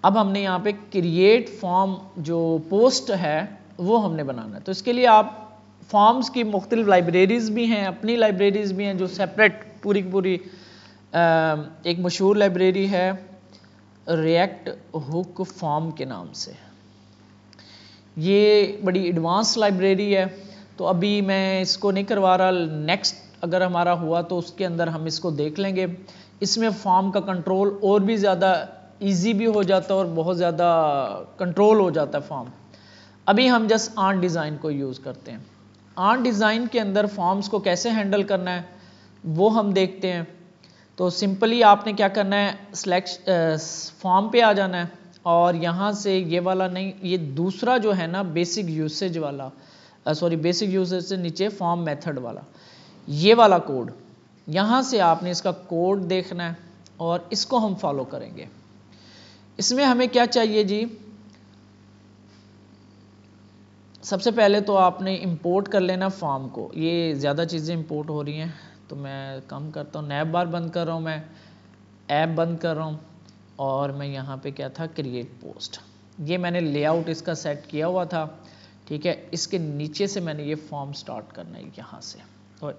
अब हमने यहाँ पे क्रिएट फॉर्म जो पोस्ट है वो हमने बनाना है। तो इसके लिए आप फॉर्म्स की मुख्तलिफ लाइब्रेरीज भी हैं, अपनी लाइब्रेरीज भी हैं जो सेपरेट पूरी की पूरी एक मशहूर लाइब्रेरी है रिएक्ट हुक फॉर्म के नाम से। ये बड़ी एडवांस लाइब्रेरी है, तो अभी मैं इसको नहीं करवा रहा, नेक्स्ट अगर हमारा हुआ तो उसके अंदर हम इसको देख लेंगे। इसमें फॉर्म का कंट्रोल और भी ज़्यादा इजी भी हो जाता है और बहुत ज़्यादा कंट्रोल हो जाता है फॉर्म। अभी हम जस्ट आर्ट डिज़ाइन को यूज़ करते हैं। आर्ट डिज़ाइन के अंदर फॉर्म्स को कैसे हैंडल करना है वो हम देखते हैं। तो सिंपली आपने क्या करना है, सिलेक्ट फॉर्म पे आ जाना है और यहाँ से ये वाला नहीं, ये दूसरा जो है ना बेसिक यूसेज वाला, सॉरी बेसिक यूसेज से नीचे फॉर्म मेथड वाला, ये वाला कोड, यहाँ से आपने इसका कोड देखना है और इसको हम फॉलो करेंगे। इसमें हमें क्या चाहिए जी, सबसे पहले तो आपने इंपोर्ट कर लेना फॉर्म को। ये ज़्यादा चीज़ें इंपोर्ट हो रही हैं तो मैं कम करता हूँ, नैब बार बंद कर रहा हूँ, मैं ऐप बंद कर रहा हूँ और मैं यहाँ पे क्या था, क्रिएट पोस्ट, ये मैंने लेआउट इसका सेट किया हुआ था, ठीक है। इसके नीचे से मैंने ये फॉर्म स्टार्ट करना है यहाँ से। तो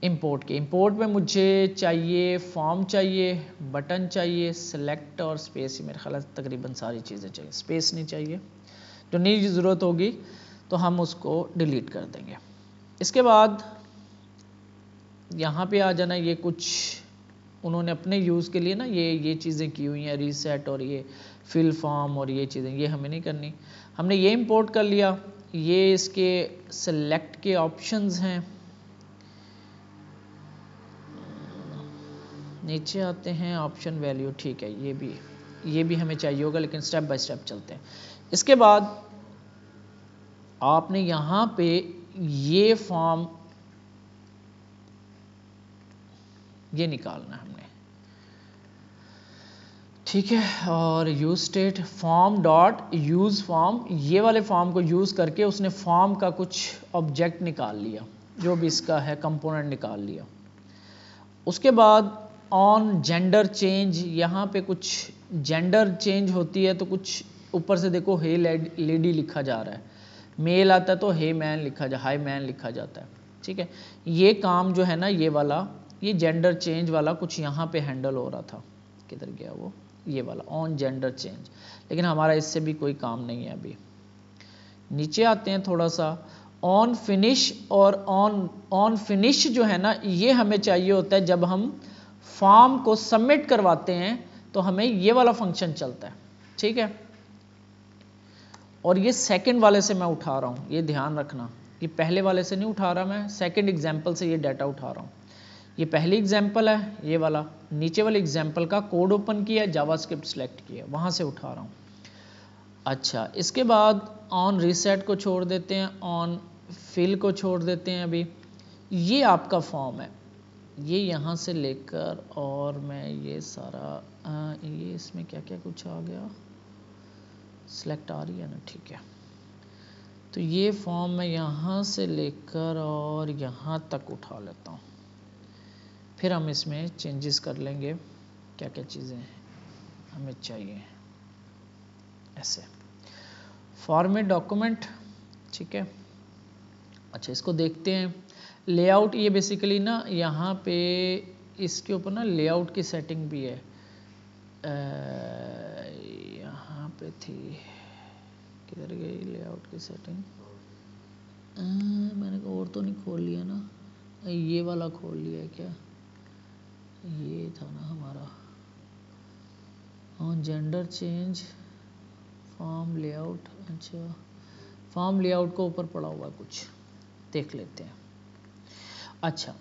इंपोर्ट में मुझे चाहिए फॉर्म चाहिए, बटन चाहिए, सेलेक्ट और स्पेस, ही मेरे ख्याल तकरीबन सारी चीज़ें चाहिए, स्पेस नहीं चाहिए, जो नहीं ज़रूरत होगी तो हम उसको डिलीट कर देंगे। इसके बाद यहाँ पे आ जाना, ये कुछ उन्होंने अपने यूज़ के लिए ना ये चीज़ें की हुई हैं, रीसेट और ये फिल फॉर्म और ये चीज़ें, ये हमें नहीं करनी। हमने ये इंपोर्ट कर लिया, ये इसके सेलेक्ट के ऑप्शंस हैं, नीचे आते हैं ऑप्शन वैल्यू, ठीक है, ये भी हमें चाहिए होगा, लेकिन स्टेप बाय स्टेप चलते हैं। इसके बाद आपने यहाँ पे ये फॉर्म ये निकालना है हमने, ठीक है। और use state form dot use form, ये वाले फॉर्म को यूज़ करके उसने फॉर्म का कुछ ऑब्जेक्ट निकाल लिया, जो भी इसका है कंपोनेंट निकाल लिया। उसके बाद ऑन जेंडर चेंज, यहाँ पे कुछ जेंडर चेंज होती है तो कुछ ऊपर से देखो हे लेडी लिखा जा रहा है, मेल आता है तो हे मैन लिखा जा, हाई मैन लिखा जाता है, ठीक है। ये काम जो है ना, ये वाला, ये जेंडर चेंज वाला कुछ यहाँ पे हैंडल हो रहा था, किधर गया वो, ये वाला ऑन जेंडर चेंज, लेकिन हमारा इससे भी कोई काम नहीं है अभी। नीचे आते हैं थोड़ा सा, ऑन फिनिश, और ऑन फिनिश जो है ना, ये हमें चाहिए होता है जब हम फॉर्म को सबमिट करवाते हैं तो हमें ये वाला फंक्शन चलता है, ठीक है। और ये सेकंड वाले से मैं उठा रहा हूँ, ये ध्यान रखना, ये पहले वाले से नहीं उठा रहा, मैं सेकंड एग्जाम्पल से ये डाटा उठा रहा हूँ। ये पहली एग्जाम्पल है, ये वाला नीचे वाले एग्जाम्पल का कोड ओपन किया, जावास्क्रिप्ट सेलेक्ट किया, वहाँ से उठा रहा हूँ। अच्छा, इसके बाद ऑन रीसेट को छोड़ देते हैं, ऑन फिल को छोड़ देते हैं। अभी ये आपका फॉर्म है, ये यहाँ से लेकर और मैं ये सारा ये इसमें क्या क्या कुछ आ गया, सिलेक्ट आ रही है ना, ठीक है। तो ये फॉर्म मैं यहाँ से लेकर और यहाँ तक उठा लेता हूँ, फिर हम इसमें चेंजेस कर लेंगे, क्या क्या चीज़ें हमें चाहिए। ऐसे फॉर्मेट डॉक्यूमेंट, ठीक है। अच्छा, इसको देखते हैं लेआउट। ये बेसिकली ना यहाँ पे इसके ऊपर ना लेआउट की सेटिंग भी है, यहाँ पे थी, किधर गई लेआउट की सेटिंग, मैंने और तो नहीं खोल लिया ना, ये वाला खोल लिया है क्या, ये था ना हमारा on gender change form layout. अच्छा, फॉर्म लेआउट को ऊपर पड़ा हुआ कुछ, देख लेते हैं। अच्छा,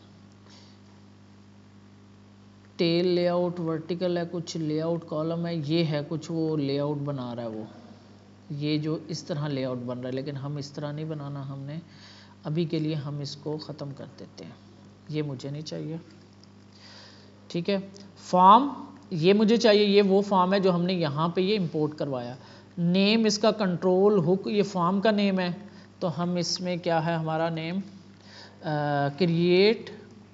टेल लेआउट वर्टिकल है, कुछ लेआउट कॉलम है, ये है कुछ वो लेआउट बना रहा है वो, ये जो इस तरह लेआउट बन रहा है, लेकिन हम इस तरह नहीं बनाना, हमने अभी के लिए हम इसको ख़त्म कर देते हैं, ये मुझे नहीं चाहिए, ठीक है। फॉर्म ये मुझे चाहिए, ये वो फॉर्म है जो हमने यहाँ पे ये इंपोर्ट करवाया। नेम इसका कंट्रोल हुक, ये फॉर्म का नेम है, तो हम इसमें क्या है हमारा नेम, क्रिएट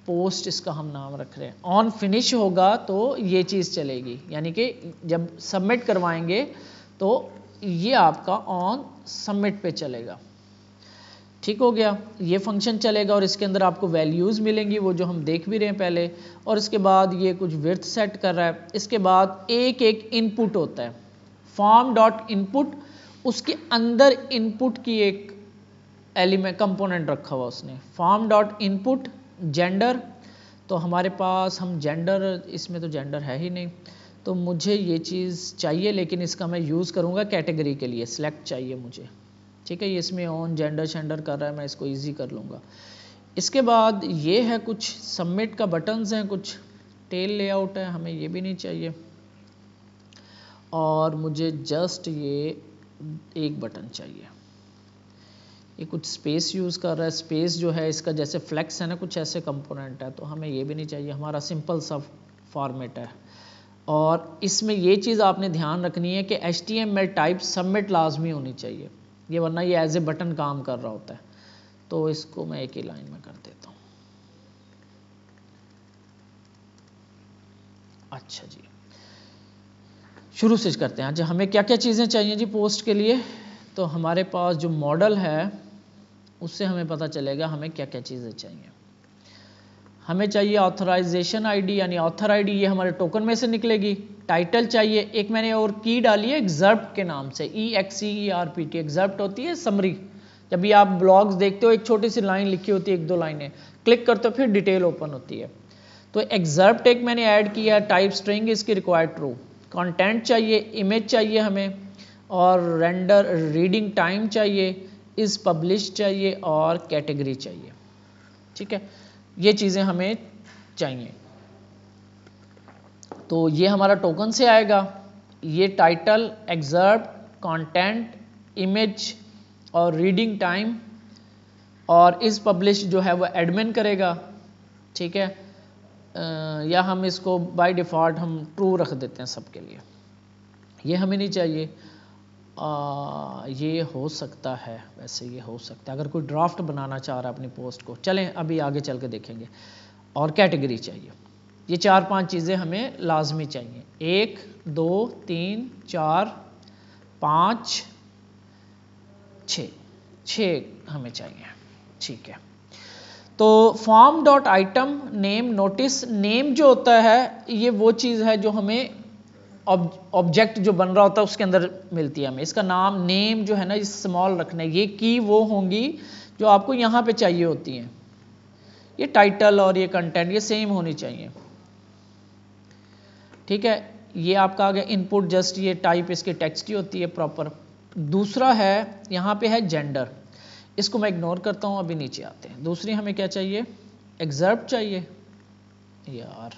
पोस्ट इसका हम नाम रख रहे हैं। ऑन फिनिश होगा तो ये चीज़ चलेगी, यानी कि जब सबमिट करवाएंगे तो ये आपका ऑन सबमिट पे चलेगा। ठीक हो गया, ये फंक्शन चलेगा और इसके अंदर आपको वैल्यूज़ मिलेंगी, वो जो हम देख भी रहे हैं पहले। और इसके बाद ये कुछ विड्थ सेट कर रहा है। इसके बाद एक एक इनपुट होता है, फॉर्म डॉट इनपुट, उसके अंदर इनपुट की एक एलिमेंट कंपोनेंट रखा हुआ उसने, फॉर्म डॉट इनपुट जेंडर। तो हमारे पास हम जेंडर, इसमें तो जेंडर है ही नहीं, तो मुझे ये चीज़ चाहिए, लेकिन इसका मैं यूज़ करूँगा कैटेगरी के लिए, सिलेक्ट चाहिए मुझे। ठीक है, ये इसमें ऑन जेंडर शेंडर कर रहा है, मैं इसको इजी कर लूँगा। इसके बाद ये है कुछ सबमिट का बटन्स हैं, कुछ टेल लेआउट है, हमें ये भी नहीं चाहिए। और मुझे जस्ट ये एक बटन चाहिए। ये कुछ स्पेस यूज़ कर रहा है, स्पेस जो है इसका जैसे फ्लेक्स है ना, कुछ ऐसे कंपोनेंट है, तो हमें ये भी नहीं चाहिए, हमारा सिंपल सा फॉर्मेट है। और इसमें ये चीज़ आपने ध्यान रखनी है कि HTML टाइप सबमिट लाजमी होनी चाहिए, ये वरना ये एज ए बटन काम कर रहा होता है। तो इसको मैं एक ही लाइन में कर देता हूँ। अच्छा जी, शुरू से करते हैं। अच्छा, हमें क्या क्या चीज़ें चाहिए जी पोस्ट के लिए? तो हमारे पास जो मॉडल है उससे हमें पता चलेगा हमें क्या क्या चीज़ें चाहिए। हमें चाहिए ऑथराइजेशन आईडी, यानी ऑथर आईडी, ये हमारे टोकन में से निकलेगी। टाइटल चाहिए, एक मैंने और की डाली है एक्सर्प्ट के नाम से, EXCERPT, एक्सर्प्ट होती है समरी। जब भी आप ब्लॉग्स देखते हो एक छोटी सी लाइन लिखी होती है, एक दो लाइनें, क्लिक करते हो फिर डिटेल ओपन होती है। तो एक्सर्प्ट एक मैंने ऐड किया, टाइप स्ट्रिंग इसकी रिक्वायर्ड ट्रू। कंटेंट चाहिए, इमेज चाहिए हमें, और रेंडर रीडिंग टाइम चाहिए, इज पब्लिश चाहिए, और कैटेगरी चाहिए। ठीक है, ये चीज़ें हमें चाहिए। तो ये हमारा टोकन से आएगा। ये टाइटल, एक्सर्प्ट, कंटेंट, इमेज और रीडिंग टाइम और इज पब्लिश जो है वो एडमिन करेगा। ठीक है, या हम इसको बाय डिफ़ॉल्ट हम ट्रू रख देते हैं सबके लिए, ये हमें नहीं चाहिए। ये हो सकता है, वैसे ये हो सकता है अगर कोई ड्राफ्ट बनाना चाह रहा है अपनी पोस्ट को, चलें अभी आगे चल के देखेंगे। और कैटेगरी चाहिए, ये 4-5 चीज़ें हमें लाजमी चाहिए। 1 2 3 4 5 6 हमें चाहिए। ठीक है, तो form dot item name notice, name जो होता है ये वो चीज़ है जो हमें ऑब्जेक्ट जो बन रहा होता है उसके अंदर मिलती है हमें। इसका नाम नेम जो है ना, इस स्मॉल रखना है। ये की वो होंगी जो आपको यहाँ पे चाहिए होती हैं। ये टाइटल और ये कंटेंट ये सेम होनी चाहिए। ठीक है, ये आपका आ गया इनपुट, जस्ट ये टाइप इसके टेक्स्ट की होती है प्रॉपर। दूसरा है यहाँ पे है जेंडर, इसको मैं इग्नोर करता हूँ, अभी नीचे आते हैं। दूसरी हमें क्या चाहिए, एक्सर्प्ट चाहिए यार,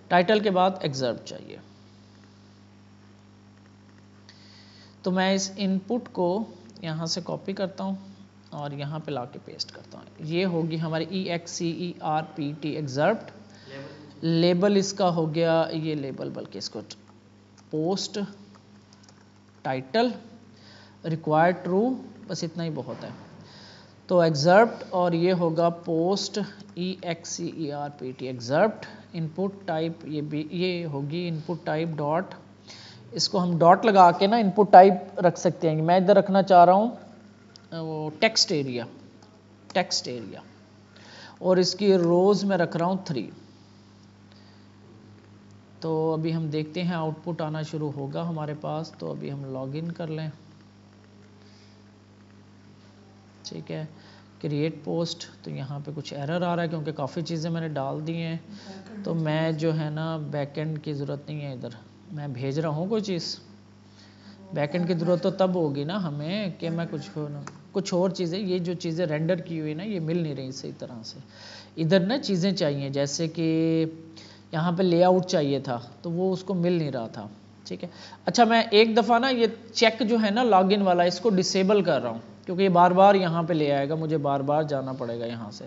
टाइटल के बाद एक्सर्प्ट चाहिए। तो मैं इस इनपुट को यहाँ से कॉपी करता हूँ और यहाँ पे लाके पेस्ट करता हूँ। ये होगी हमारी EXCERPT एक्सर्प्ट। लेबल इसका हो गया ये लेबल, बल्कि इसको पोस्ट टाइटल रिक्वायर्ड ट्रू, बस इतना ही बहुत है। तो एक्सर्प्ट और ये होगा post EXCERPT excerpt. Input type ये होगी इनपुट टाइप डॉट, इसको हम डॉट लगा के ना इनपुट टाइप रख सकते हैं। मैं इधर रखना चाह रहा हूँ वो टेक्स्ट एरिया, और इसकी रोज में रख रहा हूँ 3। तो अभी हम देखते हैं आउटपुट आना शुरू होगा हमारे पास। तो अभी हम लॉगिन कर लें। ठीक है, क्रिएट पोस्ट, तो यहाँ पे कुछ एरर आ रहा है क्योंकि काफ़ी चीज़ें मैंने डाल दी हैं। तो मैं जो है ना बैकएंड की ज़रूरत नहीं है, इधर मैं भेज रहा हूँ कोई चीज़। बैकएंड की ज़रूरत तो तब होगी ना हमें कि मैं कुछ और चीज़ें, ये जो चीज़ें रेंडर की हुई ना ये मिल नहीं रही सही तरह से। इधर ना चीज़ें चाहिए, जैसे कि यहाँ पे लेआउट चाहिए था तो वो उसको मिल नहीं रहा था। ठीक है, अच्छा मैं एक दफ़ा ना ये चेक जो है ना लॉगिन वाला, इसको डिसेबल कर रहा हूँ क्योंकि ये बार बार यहाँ पे ले आएगा, मुझे बार बार जाना पड़ेगा यहाँ से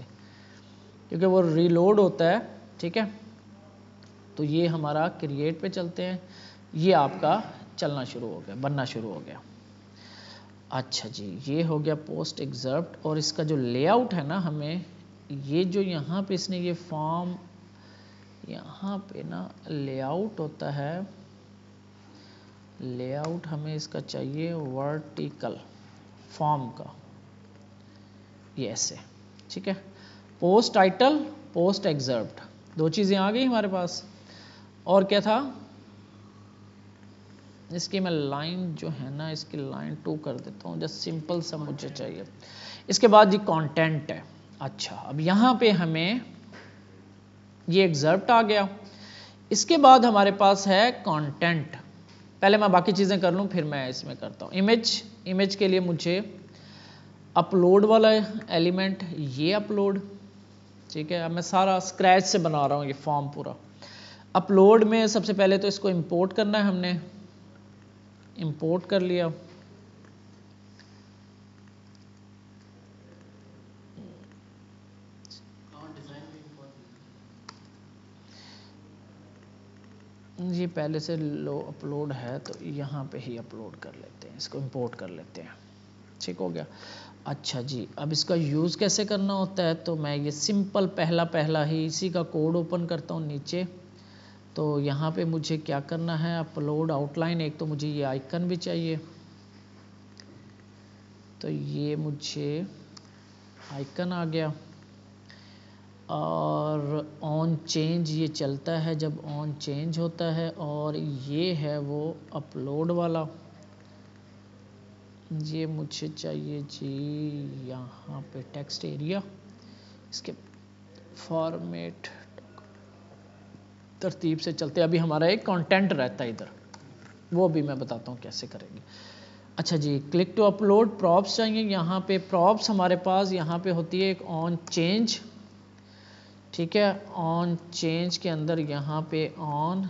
क्योंकि वो रीलोड होता है। ठीक है, तो ये हमारा क्रिएट पे चलते हैं, ये आपका चलना शुरू हो गया, बनना शुरू हो गया। अच्छा जी, ये हो गया पोस्ट एक्सर्प्ट। और इसका जो लेआउट है ना, हमें ये जो यहाँ पे इसने ये फॉर्म, यहाँ पे ना लेआउट होता है, लेआउट हमें इसका चाहिए वर्टिकल फॉर्म का, ये ऐसे, ठीक है। पोस्ट टाइटल, पोस्ट एक्सर्प्ट, दो चीज़ें आ गई हमारे पास। और क्या था, इसकी मैं लाइन जो है ना, इसकी लाइन 2 कर देता हूँ, जस्ट सिंपल सा मुझे चाहिए। इसके बाद जी कंटेंट है। अच्छा, अब यहाँ पे हमें ये एक्सर्प्ट आ गया। इसके बाद हमारे पास है कंटेंट। पहले मैं बाकी चीज़ें कर लूँ, फिर मैं इसमें करता हूँ। इमेज, इमेज के लिए मुझे अपलोड वाला एलिमेंट, ये अपलोड, ठीक है। अब मैं सारा स्क्रैच से बना रहा हूँ ये फॉर्म पूरा। अपलोड में सबसे पहले तो इसको इंपोर्ट करना है, हमने इंपोर्ट कर लिया। ये पहले से लो अपलोड है तो यहाँ पे ही अपलोड कर लेते हैं, इसको इंपोर्ट कर लेते हैं, ठीक हो गया। अच्छा जी, अब इसका यूज़ कैसे करना होता है, तो मैं ये सिंपल पहला ही इसी का कोड ओपन करता हूँ नीचे। तो यहाँ पे मुझे क्या करना है, अपलोड आउटलाइन, एक तो मुझे ये आइकन भी चाहिए, तो ये मुझे आइकन आ गया। और ऑन चेंज ये चलता है जब ऑन चेंज होता है। और ये है वो अपलोड वाला, ये मुझे चाहिए जी यहाँ पे टेक्स्ट एरिया, इसके फॉर्मेट तरतीब से चलते। अभी हमारा एक कंटेंट रहता है इधर, वो भी मैं बताता हूँ कैसे करेंगे। अच्छा जी, क्लिक टू अपलोड, प्रॉप्स चाहिए। यहाँ पे प्रॉप्स हमारे पास यहाँ पे होती है एक ऑन चेंज, ठीक है। ऑन चेंज के अंदर यहाँ पे ऑन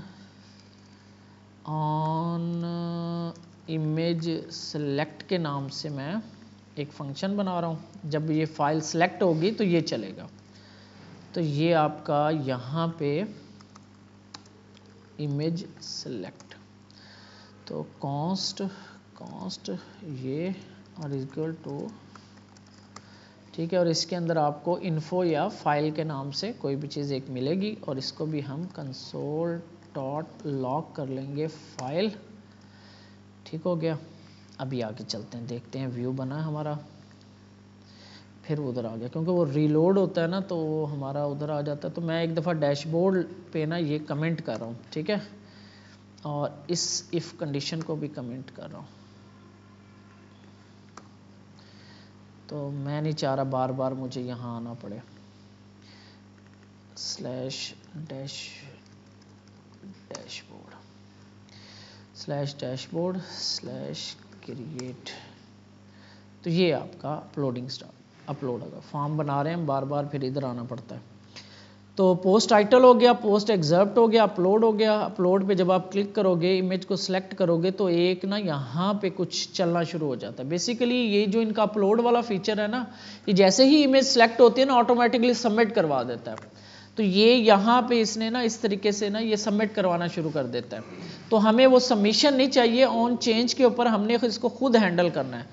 इमेज सेलेक्ट के नाम से मैं एक फंक्शन बना रहा हूँ। जब ये फाइल सेलेक्ट होगी तो ये चलेगा। तो ये आपका यहाँ पे इमेज सेलेक्ट, तो कॉन्स्ट ये और इक्वल टू, ठीक है। और इसके अंदर आपको इन्फो या फाइल के नाम से कोई भी चीज़ एक मिलेगी। और इसको भी हम कंसोल डॉट लॉग कर लेंगे फाइल, ठीक हो गया। अभी आगे चलते हैं, देखते हैं व्यू बना है हमारा, फिर उधर आ गया क्योंकि वो रीलोड होता है ना, तो वो हमारा उधर आ जाता है। तो मैं एक दफ़ा डैशबोर्ड पे ना ये कमेंट कर रहा हूँ, ठीक है। और इस इफ़ कंडीशन को भी कमेंट कर रहा हूँ। तो मैं नहीं चाह रहा बार बार मुझे यहाँ आना पड़े। डैशबोर्ड क्रिएट, तो ये आपका अपलोडिंग अपलोड होगा। फॉर्म बना रहे हैं बार बार, फिर इधर आना पड़ता है। तो पोस्ट टाइटल हो गया, पोस्ट एक्सर्प्ट हो गया, अपलोड हो गया। अपलोड पे जब आप क्लिक करोगे, इमेज को सिलेक्ट करोगे, तो एक ना यहाँ पे कुछ चलना शुरू हो जाता है। बेसिकली ये जो इनका अपलोड वाला फीचर है ना, ये जैसे ही इमेज सेलेक्ट होती है ना, ऑटोमेटिकली सबमिट करवा देता है। तो ये यहाँ पे इसने ना इस तरीके से ना ये सबमिट करवाना शुरू कर देता है। तो हमें वो सबमिशन नहीं चाहिए, ऑन चेंज के ऊपर हमने इसको खुद हैंडल करना है।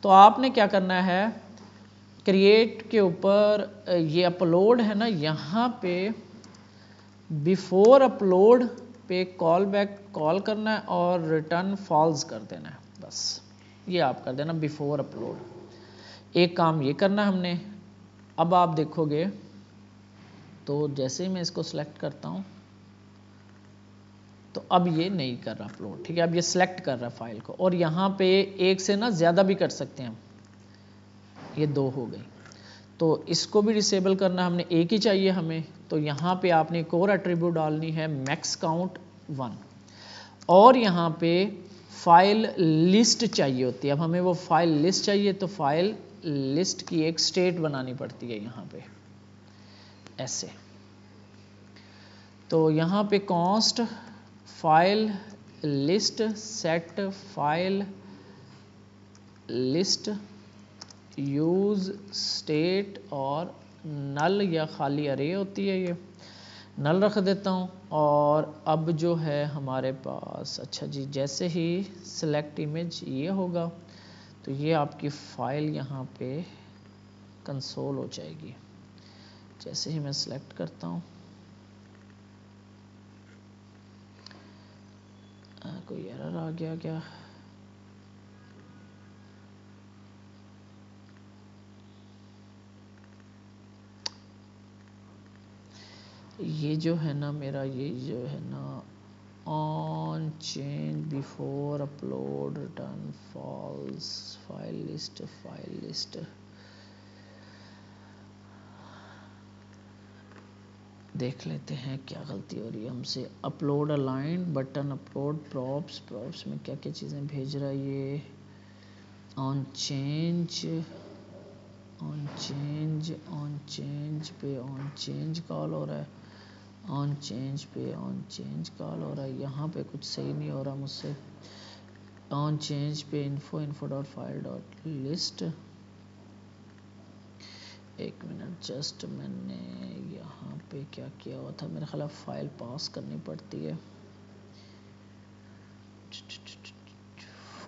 तो आपने क्या करना है, क्रिएट के ऊपर ये अपलोड है ना, यहाँ पे बिफोर अपलोड पे कॉल बैक कॉल करना है और रिटर्न फॉल्स कर देना है, बस ये आप कर देना बिफोर अपलोड। एक काम ये करना है हमने। अब आप देखोगे तो जैसे ही मैं इसको सिलेक्ट करता हूँ तो अब ये नहीं कर रहा अपलोड, ठीक है। अब ये सिलेक्ट कर रहा है फाइल को, और यहाँ पे एक से ना ज़्यादा भी कर सकते हैं, ये 2 हो गई। तो इसको भी डिसेबल करना, हमने एक ही चाहिए हमें। तो यहाँ पे आपने एक और एट्रीब्यूट डालनी है, मैक्स काउंट 1। और यहाँ पे फाइल लिस्ट चाहिए होती है। अब हमें वो फाइल लिस्ट चाहिए, तो फाइल लिस्ट की एक स्टेट बनानी पड़ती है यहाँ पे ऐसे। तो यहाँ पे const file list set file list use state, और नल या खाली अरे होती है, ये नल रख देता हूँ। और अब जो है हमारे पास, अच्छा जी, जैसे ही सिलेक्ट इमेज ये होगा तो ये आपकी फाइल यहाँ पे कंसोल हो जाएगी, जैसे ही मैं सिलेक्ट करता हूँ कोई एरर आ गया क्या? ये जो है ना मेरा, ये जो है ना on change before upload return false file list देख लेते हैं क्या गलती हो रही है हमसे। Upload align button, upload props में क्या क्या चीज़ें भेज रहा है ये। ऑन चेंज पे ऑन चेंज कॉल हो रहा है, ऑन चेंज पे ऑन चेंज कॉल हो रहा है। यहाँ पे कुछ सही नहीं हो रहा मुझसे। ऑन चेंज पे info dot file dot list, एक मिनट जस्ट, मैंने यहाँ पे क्या किया हुआ था, मेरे ख्याल फाइल पास करनी पड़ती है।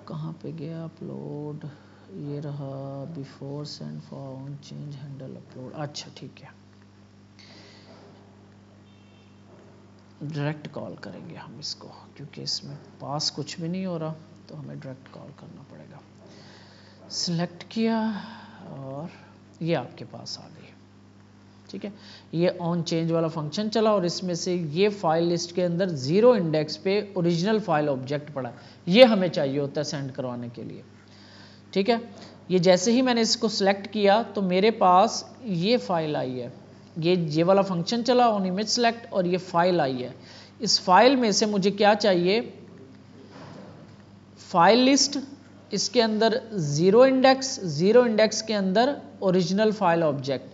कहाँ पे गया अपलोड, ये रहा before send for on change handle upload. अच्छा ठीक है, डायरेक्ट कॉल करेंगे हम इसको, क्योंकि इसमें पास कुछ भी नहीं हो रहा तो हमें डायरेक्ट कॉल करना पड़ेगा। सिलेक्ट किया और ये आपके पास आ गई। ठीक है, ये ऑन चेंज वाला फंक्शन चला और इसमें से ये फाइल लिस्ट के अंदर 0 इंडेक्स पे ओरिजिनल फाइल ऑब्जेक्ट पड़ा, ये हमें चाहिए होता है सेंड करवाने के लिए। ठीक है, ये जैसे ही मैंने इसको सिलेक्ट किया तो मेरे पास ये फाइल आई है, ये वाला फंक्शन चला ऑन इमेज सेलेक्ट और ये फाइल आई है। इस फाइल में से मुझे क्या चाहिए, फाइल लिस्ट, इसके अंदर 0 इंडेक्स के अंदर ओरिजिनल फाइल ऑब्जेक्ट,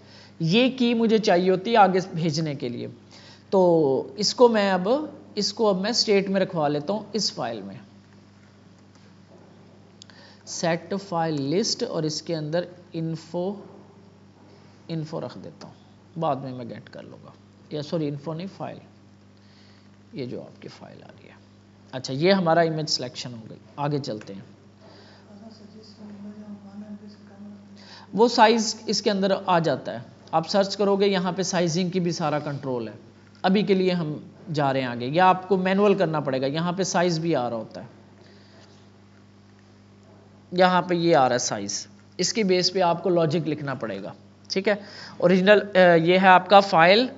ये की मुझे चाहिए होती है आगे भेजने के लिए। तो इसको मैं स्टेट में रखवा लेता हूँ इस फाइल में, सेट फाइल लिस्ट, और इसके अंदर इन्फो रख देता हूँ, बाद में मैं गेट कर लूँगा, या सॉरी इन्फो नहीं, फाइल, ये जो आपकी फाइल आ रही है। अच्छा, ये हमारा इमेज सिलेक्शन हो गई। आगे चलते हैं। वो साइज इसके अंदर आ जाता है, आप सर्च करोगे यहाँ पे साइजिंग की भी सारा कंट्रोल है। अभी के लिए हम जा रहे हैं आगे, या आपको मैनुअल करना पड़ेगा। यहाँ पे साइज भी आ रहा होता है, यहाँ पे ये आ रहा है साइज, इसके बेस पे आपको लॉजिक लिखना पड़ेगा। ठीक है, ओरिजिनल ये है आपका फाइल,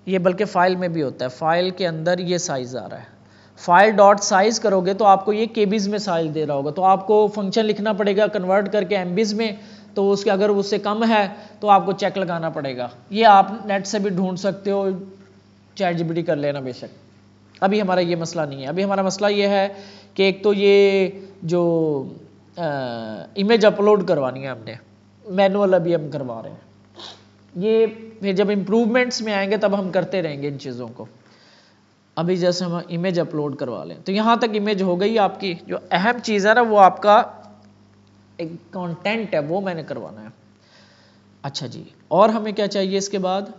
ये बल्कि फाइल में भी होता है, फाइल के अंदर ये साइज आ रहा है। फाइल डॉट साइज करोगे तो आपको ये केबीज में साइज दे रहा होगा, तो आपको फंक्शन लिखना पड़ेगा कन्वर्ट करके एमबीज में, तो उसके अगर उससे कम है तो आपको चेक लगाना पड़ेगा। ये आप नेट से भी ढूंढ सकते हो, चैट जीपीटी कर लेना बेशक। अभी हमारा ये मसला नहीं है, अभी हमारा मसला ये है कि एक तो ये जो इमेज अपलोड करवानी है हमने मैनुअल, अभी हम करवा रहे हैं, ये फिर जब इम्प्रूवमेंट्स में आएंगे तब हम करते रहेंगे इन चीज़ों को। अभी जैसे हम इमेज अपलोड करवा लें, तो यहाँ तक इमेज हो गई आपकी। जो अहम चीज़ है ना, वो आपका एक कंटेंट है, वो मैंने करवाना है। अच्छा जी, और हमें क्या चाहिए इसके बाद,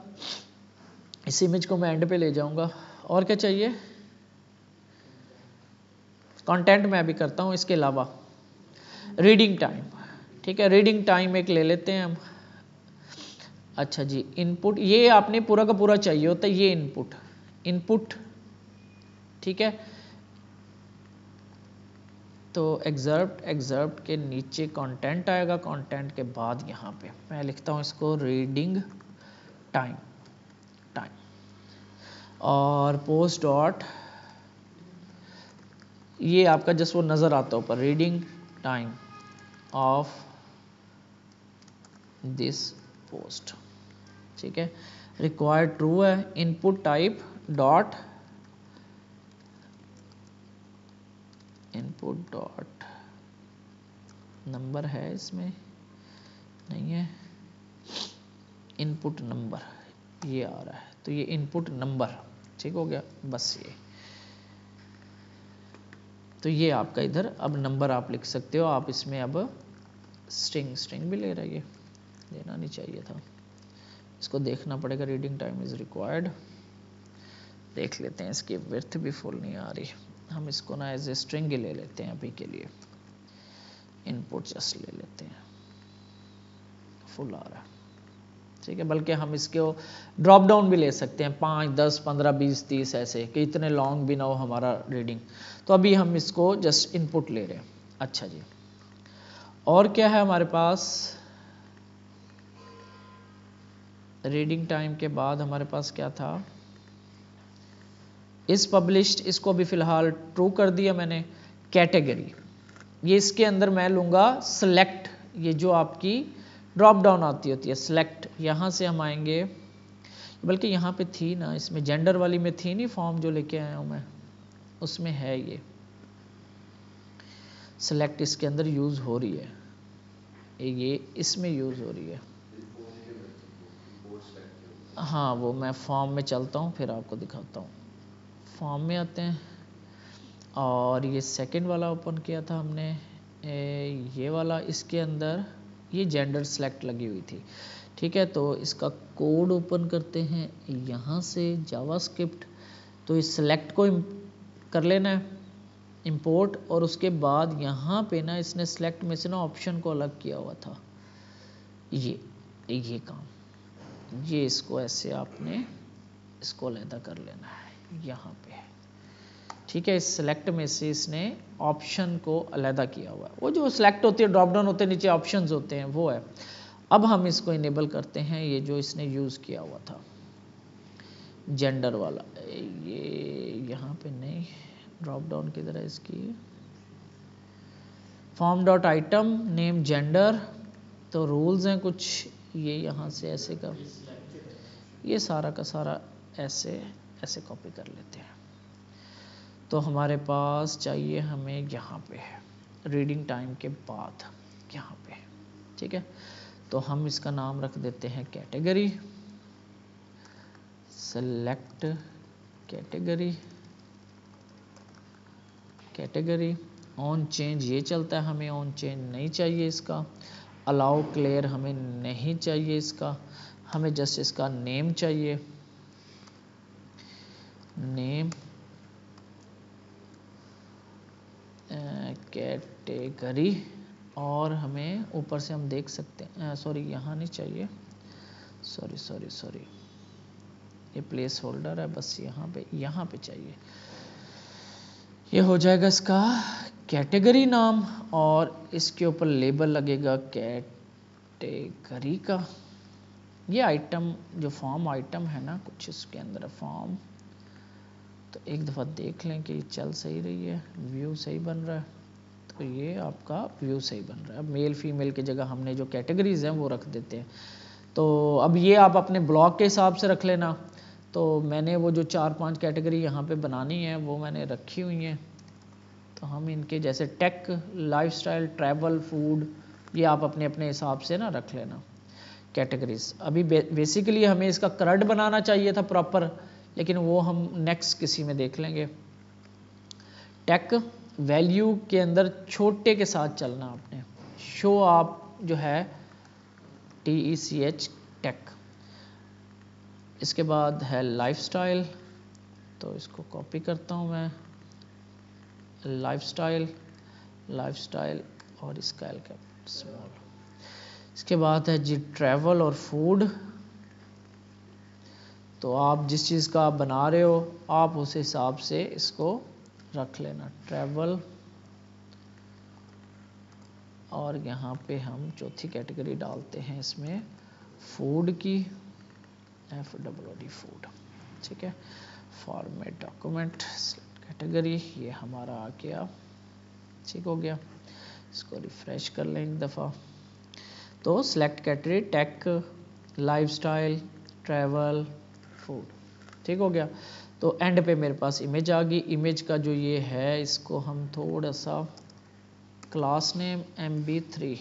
इस इमेज को मैं एंड पे ले जाऊंगा। और क्या चाहिए, कंटेंट मैं अभी करता हूँ, इसके अलावा रीडिंग टाइम। ठीक है, रीडिंग टाइम एक ले लेते हैं हम। अच्छा जी, इनपुट, ये आपने पूरा का पूरा चाहिए होता है, ये इनपुट। ठीक है, तो एग्जर्प्ट के नीचे कंटेंट आएगा, कंटेंट के बाद यहाँ पे मैं लिखता हूँ इसको रीडिंग टाइम, और पोस्ट डॉट, ये आपका जस्ट वो नज़र आता है ऊपर, reading time of this post. ठीक है, रिक्वायर्ड ट्रू है, इनपुट टाइप डॉट नंबर है, इसमें नहीं है, इनपुट नंबर ये आ रहा है, तो ये इनपुट नंबर। ठीक हो गया, बस ये, तो ये आपका इधर अब नंबर आप लिख सकते हो। आप इसमें अब स्ट्रिंग भी ले रहा है, ये लेना नहीं चाहिए था, इसको देखना पड़ेगा। रीडिंग टाइम इज रिक्वायर्ड, देख लेते हैं, इसकी विड्थ भी फुल नहीं आ रही, हम इसको ना एज ए स्ट्रिंग ही ले लेते हैं अभी के लिए। इनपुट जस्ट ले लेते हैं, फुल आ रहा है। ठीक है, बल्कि हम इसको ड्रॉप डाउन भी ले सकते हैं 5, 10, 15, 20, 30 ऐसे कि इतने लॉन्ग भी ना हो हमारा रीडिंग। तो अभी हम इसको जस्ट इनपुट ले रहे हैं। अच्छा जी, और क्या है हमारे पास? रीडिंग टाइम के बाद हमारे पास क्या था? इस पब्लिश्ड, इसको भी फिलहाल ट्रू कर दिया मैंने। कैटेगरी, ये इसके अंदर मैं लूँगा सेलेक्ट, ये जो आपकी ड्रॉप डाउन आती होती है सेलेक्ट, यहाँ से हम आएंगे, बल्कि यहाँ पे थी ना, इसमें जेंडर वाली में थी नहीं फॉर्म जो लेके आया हूँ मैं, उसमें है ये सेलेक्ट, इसके अंदर यूज़ हो रही है, ये इसमें यूज़ हो रही है। हाँ, वो मैं फॉर्म में चलता हूँ फिर आपको दिखाता हूँ। फॉर्म में आते हैं और ये सेकंड वाला ओपन किया था हमने, ये वाला, इसके अंदर ये जेंडर सेलेक्ट लगी हुई थी। ठीक है, तो इसका कोड ओपन करते हैं यहाँ से, जावास्क्रिप्ट। तो इस सेलेक्ट को कर लेना है इंपोर्ट, और उसके बाद यहाँ पे ना इसने सेलेक्ट में से ना ऑप्शन को अलग किया हुआ था, ये काम, ये इसको ऐसे आपने इसको अलहदा कर लेना है यहाँ पे। ठीक है, इस सेलेक्ट में से इसने ऑप्शन को अलहदा किया हुआ है, वो जो सेलेक्ट होती है ड्रॉप डाउन होते हैं नीचे ऑप्शंस होते हैं वो है। अब हम इसको इनेबल करते हैं, ये जो इसने यूज़ किया हुआ था जेंडर वाला, ये यहाँ पे नहीं, ड्रॉप डाउन किधर है इसकी, form dot item name gender, तो रूल्स हैं कुछ, ये यहाँ से ऐसे कर, ये सारा का सारा ऐसे ऐसे कॉपी कर लेते हैं। तो हमारे पास चाहिए हमें यहाँ पे रीडिंग टाइम के बाद यहाँ पे। ठीक है, तो हम इसका नाम रख देते हैं category, select category, category on change ये चलता है, हमें ऑन चेंज नहीं चाहिए इसका, अलाउ क्लियर हमें नहीं चाहिए इसका, हमें जस्ट इसका नेम चाहिए, नेम कैटेगरी, और हमें ऊपर से हम देख सकते हैं, सॉरी यहाँ नहीं चाहिए, सॉरी ये प्लेस होल्डर है, बस यहाँ पे चाहिए, ये हो जाएगा इसका कैटेगरी नाम, और इसके ऊपर लेबल लगेगा कैटेगरी का। ये आइटम जो फॉर्म आइटम है ना, कुछ इसके अंदर फॉर्म, तो एक दफ़ा देख लें कि चल सही रही है, व्यू सही बन रहा है, तो ये आपका व्यू सही बन रहा है। अब मेल फीमेल की जगह हमने जो कैटेगरीज हैं वो रख देते हैं। तो अब ये आप अपने ब्लॉक के हिसाब से रख लेना। तो मैंने वो जो 4-5 कैटेगरी यहाँ पे बनानी है वो मैंने रखी हुई हैं, तो हम इनके जैसे टेक, लाइफस्टाइल, ट्रैवल, फूड, ये आप अपने अपने हिसाब से ना रख लेना कैटेगरीज। अभी बेसिकली हमें इसका करंट बनाना चाहिए था प्रॉपर, लेकिन वो हम नेक्स्ट किसी में देख लेंगे। टेक वैल्यू के अंदर छोटे के साथ चलना आपने, शो आप जो है TECH टेक। इसके बाद है लाइफस्टाइल, तो इसको कॉपी करता हूँ मैं, लाइफस्टाइल और इसका एल कैपिटल स्मॉल। इसके बाद है जी ट्रैवल और फूड, तो आप जिस चीज़ का आप बना रहे हो आप उस हिसाब से इसको रख लेना, ट्रैवल, और यहाँ पे हम चौथी कैटेगरी डालते हैं इसमें फूड की, FOOD फूड। ठीक है, फॉर्मेट डॉक्यूमेंट कैटेगरी, ये हमारा आ गया, ठीक हो गया। इसको रिफ्रेश कर लें एक दफ़ा, तो select category tech, lifestyle, travel, food, ठीक हो गया। तो एंड पे मेरे पास इमेज आ गई। इमेज का जो ये है इसको हम थोड़ा सा क्लास नेम MB3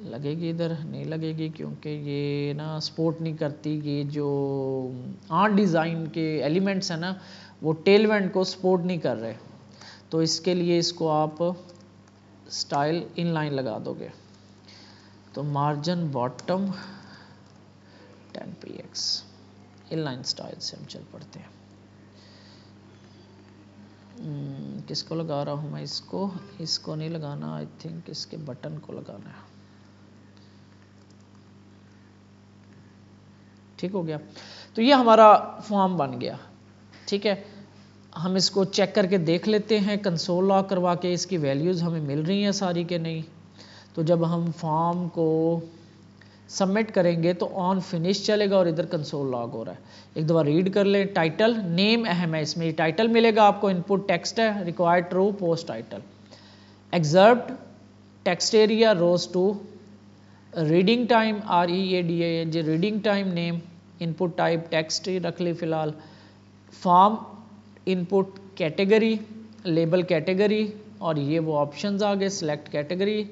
लगेगी, इधर नहीं लगेगी क्योंकि ये ना सपोर्ट नहीं करती, ये जो आर्ट डिज़ाइन के एलिमेंट्स हैं ना वो टेलवेंट को सपोर्ट नहीं कर रहे, तो इसके लिए इसको आप स्टाइल इनलाइन लगा दोगे। तो margin bottom 10px inline style से हम चल पड़ते हैं। किसको लगा रहा हूँ मैं, इसको नहीं लगाना, आई थिंक इसके बटन को लगाना है। ठीक हो गया। तो ये हमारा फॉर्म बन गया, ठीक है। हम इसको चेक करके देख लेते हैं, कंसोल लॉग करवा के इसकी वैल्यूज़ हमें मिल रही हैं सारी के नहीं। तो जब हम फॉर्म को सबमिट करेंगे तो ऑन फिनिश चलेगा और इधर कंसोल लॉग हो रहा है। एक दफ़ा रीड कर लें। टाइटल नेम अहम है, इसमें टाइटल मिलेगा आपको, इनपुट टेक्स्ट है, required true, post title, excerpt text area rows 2, reading time READA reading time, name, input type text रख ली फ़िलहाल, form input category, label category, और ये वो ऑप्शंस आ गए, सिलेक्ट कैटेगरी,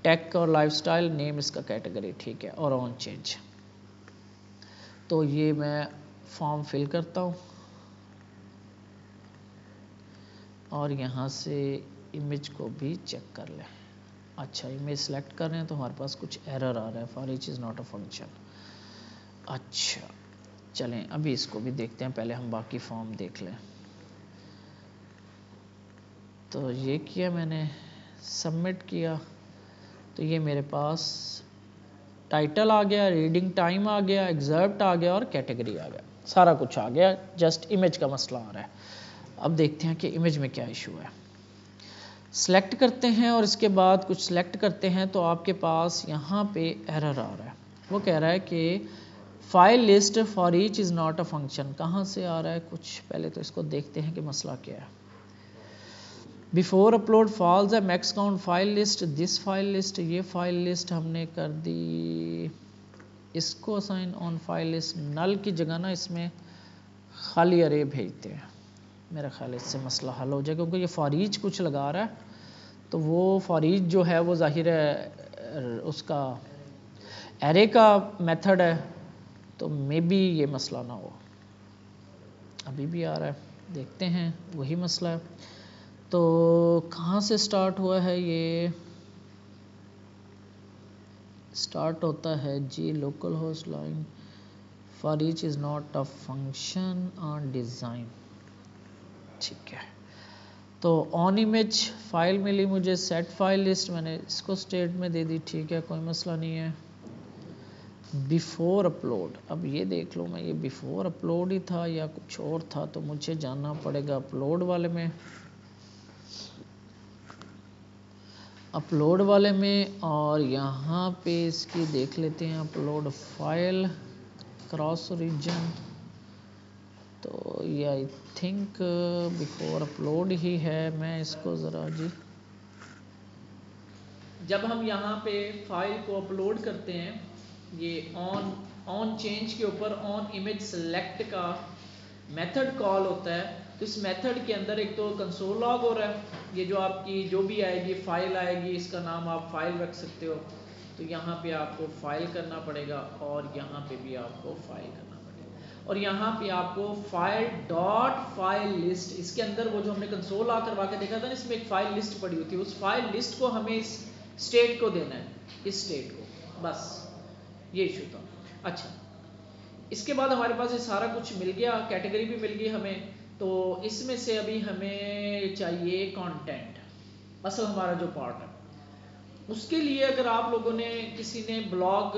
टेक और लाइफस्टाइल, नेम इसका कैटेगरी, ठीक है, और ऑन चेंज। तो ये मैं फॉर्म फिल करता हूँ और यहाँ से इमेज को भी चेक कर लें। अच्छा, इमेज सेलेक्ट कर रहे हैं तो हमारे पास कुछ एरर आ रहा है, for each is not a function. अच्छा चलें अभी इसको भी देखते हैं, पहले हम बाकी फॉर्म देख लें। तो ये किया मैंने, सबमिट किया, तो ये मेरे पास टाइटल आ गया, रीडिंग टाइम आ गया, एक्सर्प्ट आ गया और कैटेगरी आ गया, सारा कुछ आ गया, जस्ट इमेज का मसला आ रहा है। अब देखते हैं कि इमेज में क्या इशू है। सेलेक्ट करते हैं और इसके बाद कुछ सेलेक्ट करते हैं तो आपके पास यहाँ पे एरर आ रहा है। वो कह रहा है कि file list for each is not a function. कहाँ से आ रहा है कुछ, पहले तो इसको देखते हैं कि मसला क्या है। बिफोर अपलोड फॉल्स है max count file list, this file list, ये फाइल लिस्ट हमने कर दी, इसको असाइन ऑन फाइल लिस्ट, नल की जगह ना इसमें खाली अरे भेजते हैं, मेरा ख्याल इससे मसला हल हो जाएगा, क्योंकि ये फॉर ईच कुछ लगा रहा है, तो वो फॉर ईच जो है वो जाहिर है उसका एरे का मेथड है, तो मे बी ये मसला ना हो। अभी भी आ रहा है, देखते हैं, वही मसला है। तो कहाँ से स्टार्ट हुआ है, ये स्टार्ट होता है जी local host line, for each is not a function on design, ठीक है। तो ऑन इमेज फाइल मिली मुझे, सेट फाइल लिस्ट, मैंने इसको स्टेट में दे दी, ठीक है, कोई मसला नहीं है। बिफोर अपलोड, अब ये देख लो मैं ये बिफोर अपलोड ही था या कुछ और था, तो मुझे जानना पड़ेगा अपलोड वाले में, अपलोड वाले में, और यहाँ पे इसकी देख लेते हैं अपलोड फाइल क्रॉस रीजन, तो ये आई थिंक बिफोर अपलोड ही है। मैं इसको ज़रा जी, जब हम यहाँ पे फाइल को अपलोड करते हैं, ये ऑन चेंज के ऊपर ऑन इमेज सेलेक्ट का मेथड कॉल होता है, तो इस मेथड के अंदर एक तो कंसोल लॉग हो रहा है, ये जो आपकी जो भी आएगी फाइल आएगी, इसका नाम आप फाइल रख सकते हो, तो यहाँ पे आपको फाइल करना पड़ेगा और यहाँ पे भी आपको फाइल करना पड़ेगा, और यहाँ पे आपको फाइल डॉट फाइल लिस्ट, इसके अंदर वो जो हमने कंसोल लॉग करवा के देखा था ना, इसमें एक फाइल लिस्ट पड़ी हुई थी, उस फाइल लिस्ट को हमें इस स्टेट को देना है, इस स्टेट को, बस ये इशू था। अच्छा, इसके बाद हमारे पास ये सारा कुछ मिल गया, कैटेगरी भी मिल गई हमें, तो इसमें से अभी हमें चाहिए कंटेंट, असल हमारा जो पार्ट है। उसके लिए अगर आप लोगों ने किसी ने ब्लॉग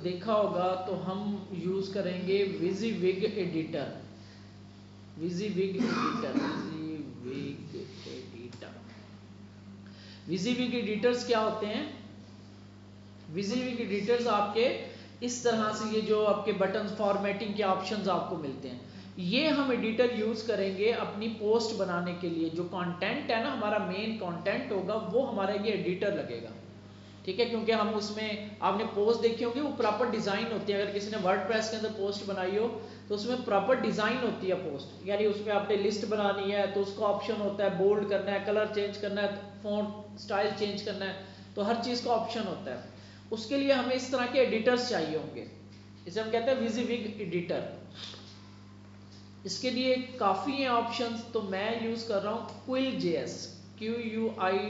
देखा होगा तो हम यूज़ करेंगे विज़ीविग एडिटर, विज़ीविग एडिटर, विज़ीविग एडिटर। विज़ीविग एडिटर्स क्या होते हैं? विज़ीविग एडिटर्स आपके इस तरह से, ये जो आपके बटन फॉर्मेटिंग के ऑप्शंस आपको मिलते हैं, ये हम एडिटर यूज करेंगे अपनी पोस्ट बनाने के लिए। जो कंटेंट है ना, हमारा मेन कंटेंट होगा, वो हमारा ये एडिटर लगेगा, ठीक है, क्योंकि हम उसमें, आपने पोस्ट देखी होगी, वो प्रॉपर डिजाइन होती है। अगर किसी ने वर्डप्रेस के अंदर पोस्ट बनाई हो तो उसमें प्रॉपर डिजाइन होती है पोस्ट, यानी उसमें आपने लिस्ट बनानी है तो उसका ऑप्शन होता है, बोल्ड करना है, कलर चेंज करना है, फॉन्ट स्टाइल चेंज करना है, तो हर चीज का ऑप्शन होता है। उसके लिए हमें इस तरह के एडिटर्स चाहिए होंगे, इसे हम कहते हैं विज़ीविग एडिटर। इसके लिए काफ़ी हैं ऑप्शंस, तो मैं यूज़ कर रहा हूँ Quill.js, QUILL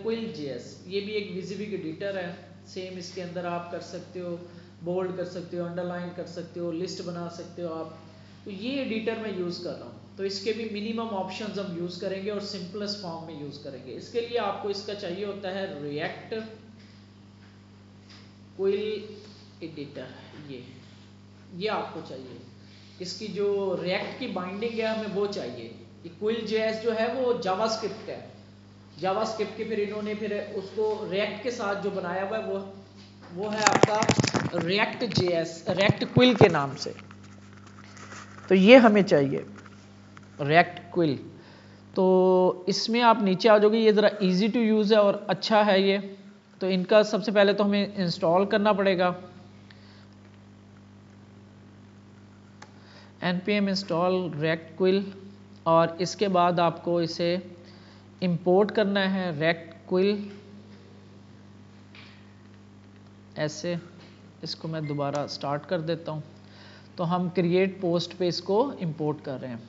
Quill.js, ये भी एक विज़ीविग एडिटर है। सेम इसके अंदर आप कर सकते हो, बोल्ड कर सकते हो, अंडरलाइन कर सकते हो, लिस्ट बना सकते हो आप, तो ये एडिटर मैं यूज़ कर रहा हूँ। तो इसके भी मिनिमम ऑप्शंस हम यूज़ करेंगे और सिंपलेस्ट फॉर्म में यूज़ करेंगे। इसके लिए आपको इसका चाहिए होता है रिएक्ट क्विल एडिटर ये आपको चाहिए। इसकी जो रिएक्ट की बाइंडिंग है हमें वो चाहिए। Quil.js जो है वो जावास्क्रिप्ट है, जावास्क्रिप्ट की फिर इन्होंने फिर उसको रिएक्ट के साथ जो बनाया हुआ है वो है आपका React.js, React Quil के नाम से। तो ये हमें चाहिए React Quil। तो इसमें आप नीचे आ जाओगे, ये ज़रा इजी टू यूज़ है और अच्छा है ये। तो इनका सबसे पहले तो हमें इंस्टॉल करना पड़ेगा, npm install React Quil, और इसके बाद आपको इसे इंपोर्ट करना है React Quil ऐसे। इसको मैं दोबारा स्टार्ट कर देता हूँ। तो हम क्रिएट पोस्ट पे इसको इंपोर्ट कर रहे हैं।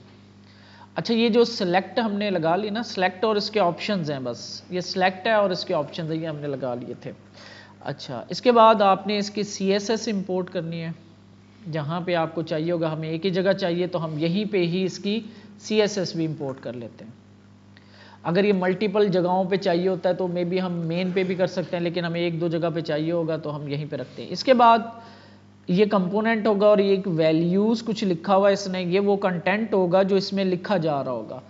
अच्छा, ये जो सिलेक्ट हमने लगा ली ना, सिलेक्ट और इसके ऑप्शंस हैं, बस ये सिलेक्ट है और इसके ऑप्शंस हैं, ये हमने लगा लिए थे। अच्छा, इसके बाद आपने इसकी CSS इंपोर्ट करनी है। जहाँ पे आपको चाहिए होगा, हमें एक ही जगह चाहिए तो हम यहीं पे ही इसकी CSS भी इंपोर्ट कर लेते हैं। अगर ये मल्टीपल जगहों पे चाहिए होता है तो मे बी हम मेन पे भी कर सकते हैं, लेकिन हमें एक दो जगह पे चाहिए होगा तो हम यहीं पे रखते हैं। इसके बाद ये कंपोनेंट होगा और ये एक वैल्यूज़ कुछ लिखा हुआ है इसने, ये वो कंटेंट होगा जो इसमें लिखा जा रहा होगा।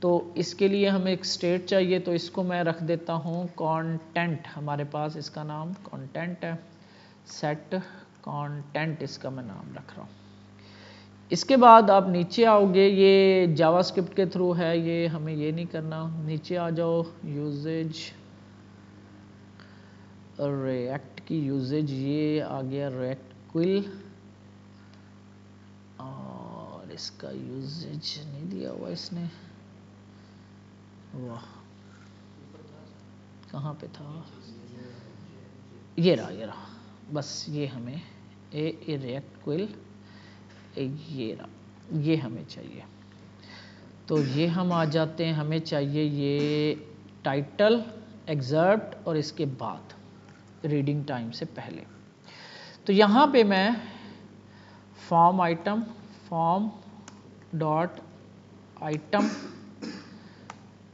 तो इसके लिए हमें एक स्टेट चाहिए, तो इसको मैं रख देता हूँ कंटेंट। हमारे पास इसका नाम कंटेंट है, सेट कंटेंट इसका मैं नाम रख रहा हूँ। इसके बाद आप नीचे आओगे, ये जावास्क्रिप्ट के थ्रू है, ये हमें ये नहीं करना। नीचे आ जाओ, यूजेज रिएक्ट की यूजेज, ये आ गया React Quil, और इसका यूजेज नहीं दिया हुआ इसने। वाह, कहाँ पे था? ये रहा। बस ये हमें React Quil ये रहा, ये हमें चाहिए। तो ये हम आ जाते हैं, हमें चाहिए ये टाइटल, एक्सर्प्ट और इसके बाद रीडिंग टाइम से पहले। तो यहाँ पे मैं form item, form dot item,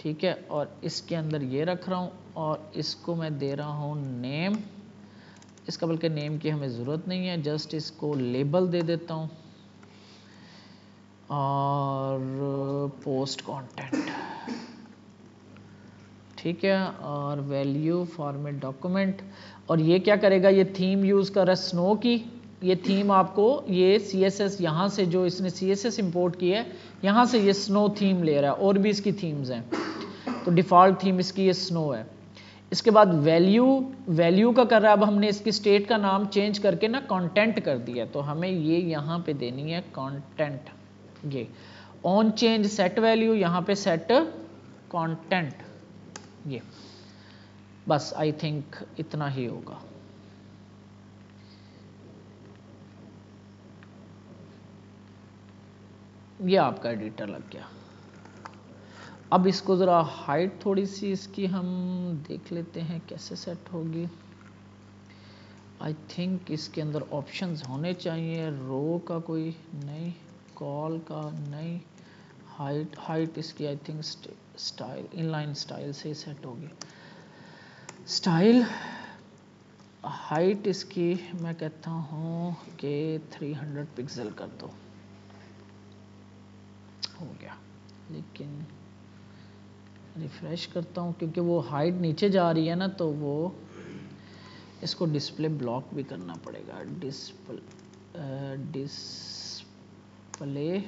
ठीक है, और इसके अंदर ये रख रहा हूँ और इसको मैं दे रहा हूँ नेम। इसका बल्कि नेम की हमें ज़रूरत नहीं है, जस्ट इसको लेबल दे देता हूँ और पोस्ट कंटेंट, ठीक है, और वैल्यू फॉर्मेट डॉक्यूमेंट। और ये क्या करेगा, ये थीम यूज़ कर रहा है स्नो की। ये थीम आपको ये CSS यहाँ से जो इसने CSS इंपोर्ट की है, यहाँ से ये स्नो थीम ले रहा है, और भी इसकी थीम्स हैं। तो डिफ़ॉल्ट थीम इसकी ये स्नो है। इसके बाद वैल्यू का कर रहा है। अब हमने इसकी स्टेट का नाम चेंज करके ना कंटेंट कर दिया, तो हमें ये यहाँ पे देनी है कंटेंट। ये ऑन चेंज सेट वैल्यू, यहाँ पे सेट कंटेंट। ये बस आई थिंक इतना ही होगा। ये आपका एडिटर लग गया। अब इसको ज़रा हाइट थोड़ी सी इसकी हम देख लेते हैं कैसे सेट होगी। आई थिंक इसके अंदर ऑप्शंस होने चाहिए, रो का कोई नहीं, कॉल का नहीं, हाइट इसकी I think style, inline style से सेट होगी। स्टाइल हाइट इसकी मैं कहता हूँ कि 300 पिक्सल कर दो, हो गया। लेकिन रिफ्रेश करता हूँ क्योंकि वो हाइट नीचे जा रही है ना, तो वो इसको डिस्प्ले ब्लॉक भी करना पड़ेगा। डिस्प्ले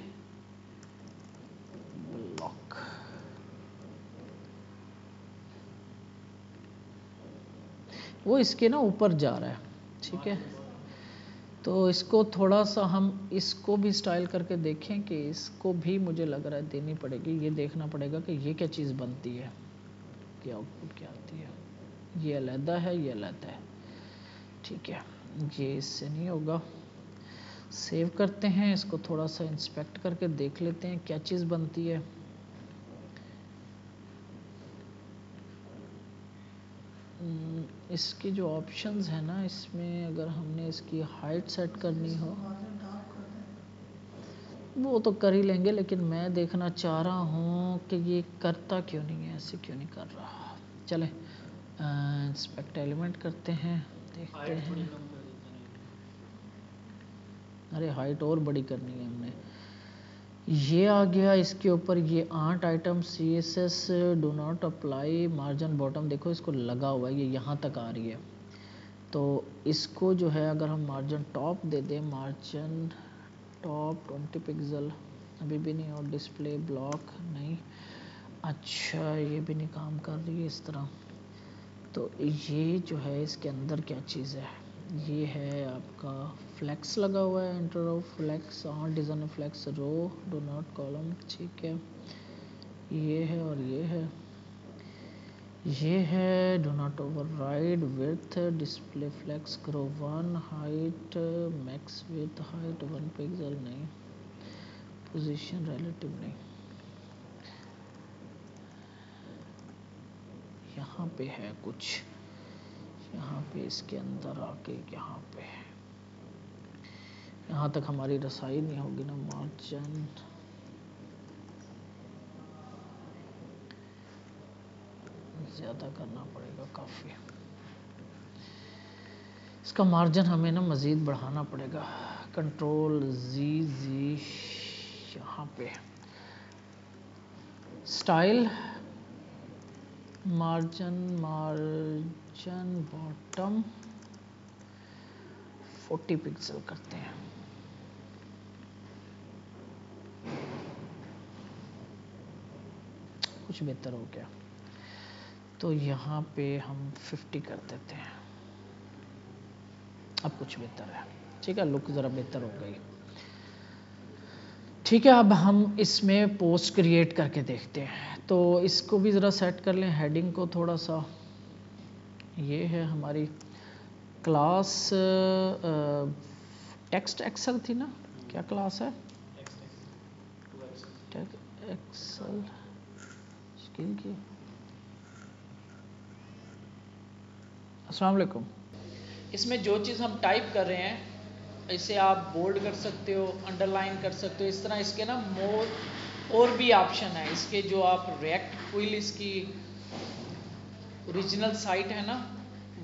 ब्लॉक, वो इसके ना ऊपर जा रहा है, ठीक है। तो इसको थोड़ा सा हम इसको भी स्टाइल करके देखें कि इसको भी मुझे लग रहा है देनी पड़ेगी। ये देखना पड़ेगा कि ये क्या चीज़ बनती है, कि आउटपुट क्या आती है। ये अलग है, ये अलग है, ठीक है। ये इससे नहीं होगा। सेव करते हैं इसको, थोड़ा सा इंस्पेक्ट करके देख लेते हैं क्या चीज़ बनती है। इसकी जो ऑप्शंस है ना, इसमें अगर हमने इसकी हाइट सेट करनी हो वो तो कर ही लेंगे, लेकिन मैं देखना चाह रहा हूँ कि ये करता क्यों नहीं है, ऐसे क्यों नहीं कर रहा। चले इंस्पेक्ट एलिमेंट करते हैं, देखते हैं। अरे हाइट और बड़ी करनी है हमने। ये आ गया इसके ऊपर, ये 8 item CSS do not apply margin bottom, देखो इसको लगा हुआ है, ये यहाँ तक आ रही है। तो इसको जो है अगर हम मार्जिन टॉप दे दें, मार्जिन टॉप 20 पिक्सल, अभी भी नहीं, और डिस्प्ले ब्लॉक नहीं, अच्छा ये भी नहीं काम कर रही है इस तरह। तो ये जो है इसके अंदर क्या चीज़ है, ये है आपका फ्लेक्स लगा हुआ है, एंटर ऑफ फ्लेक्स, हाँ design flex row do not column, ठीक है ये है, और ये है do not override width display flex grow 1 height max with height 1 pixel नहीं, पोजीशन रिलेटिव नहीं, यहाँ पे है कुछ, यहाँ पे इसके अंदर आके यहाँ तक हमारी रसाई नहीं होगी ना, मार्जिन ज़्यादा करना पड़ेगा काफ़ी, इसका मार्जिन हमें ना मज़ीद बढ़ाना पड़ेगा, कंट्रोल जी यहाँ पे स्टाइल मार्जिन बॉटम 40 पिक्सल करते हैं, कुछ बेहतर हो गया। तो यहाँ पे हम 50 कर देते हैं, अब कुछ बेहतर है, ठीक है, लुक ज़रा बेहतर हो गई। ठीक है, अब हम इसमें पोस्ट क्रिएट करके देखते हैं, तो इसको भी ज़रा सेट कर लें, हेडिंग को थोड़ा सा, ये है हमारी क्लास टेक्स्ट एक्सेल थी ना, क्या क्लास है एक्सेल स्किल की। अस्सलाम वालेकुम। इसमें जो चीज़ हम टाइप कर रहे हैं इसे आप बोल्ड कर सकते हो, अंडरलाइन कर सकते हो, इस तरह इसके ना मोर और भी ऑप्शन है इसके, जो आप रिएक्ट क्विल इसकी ओरिजिनल साइट है ना,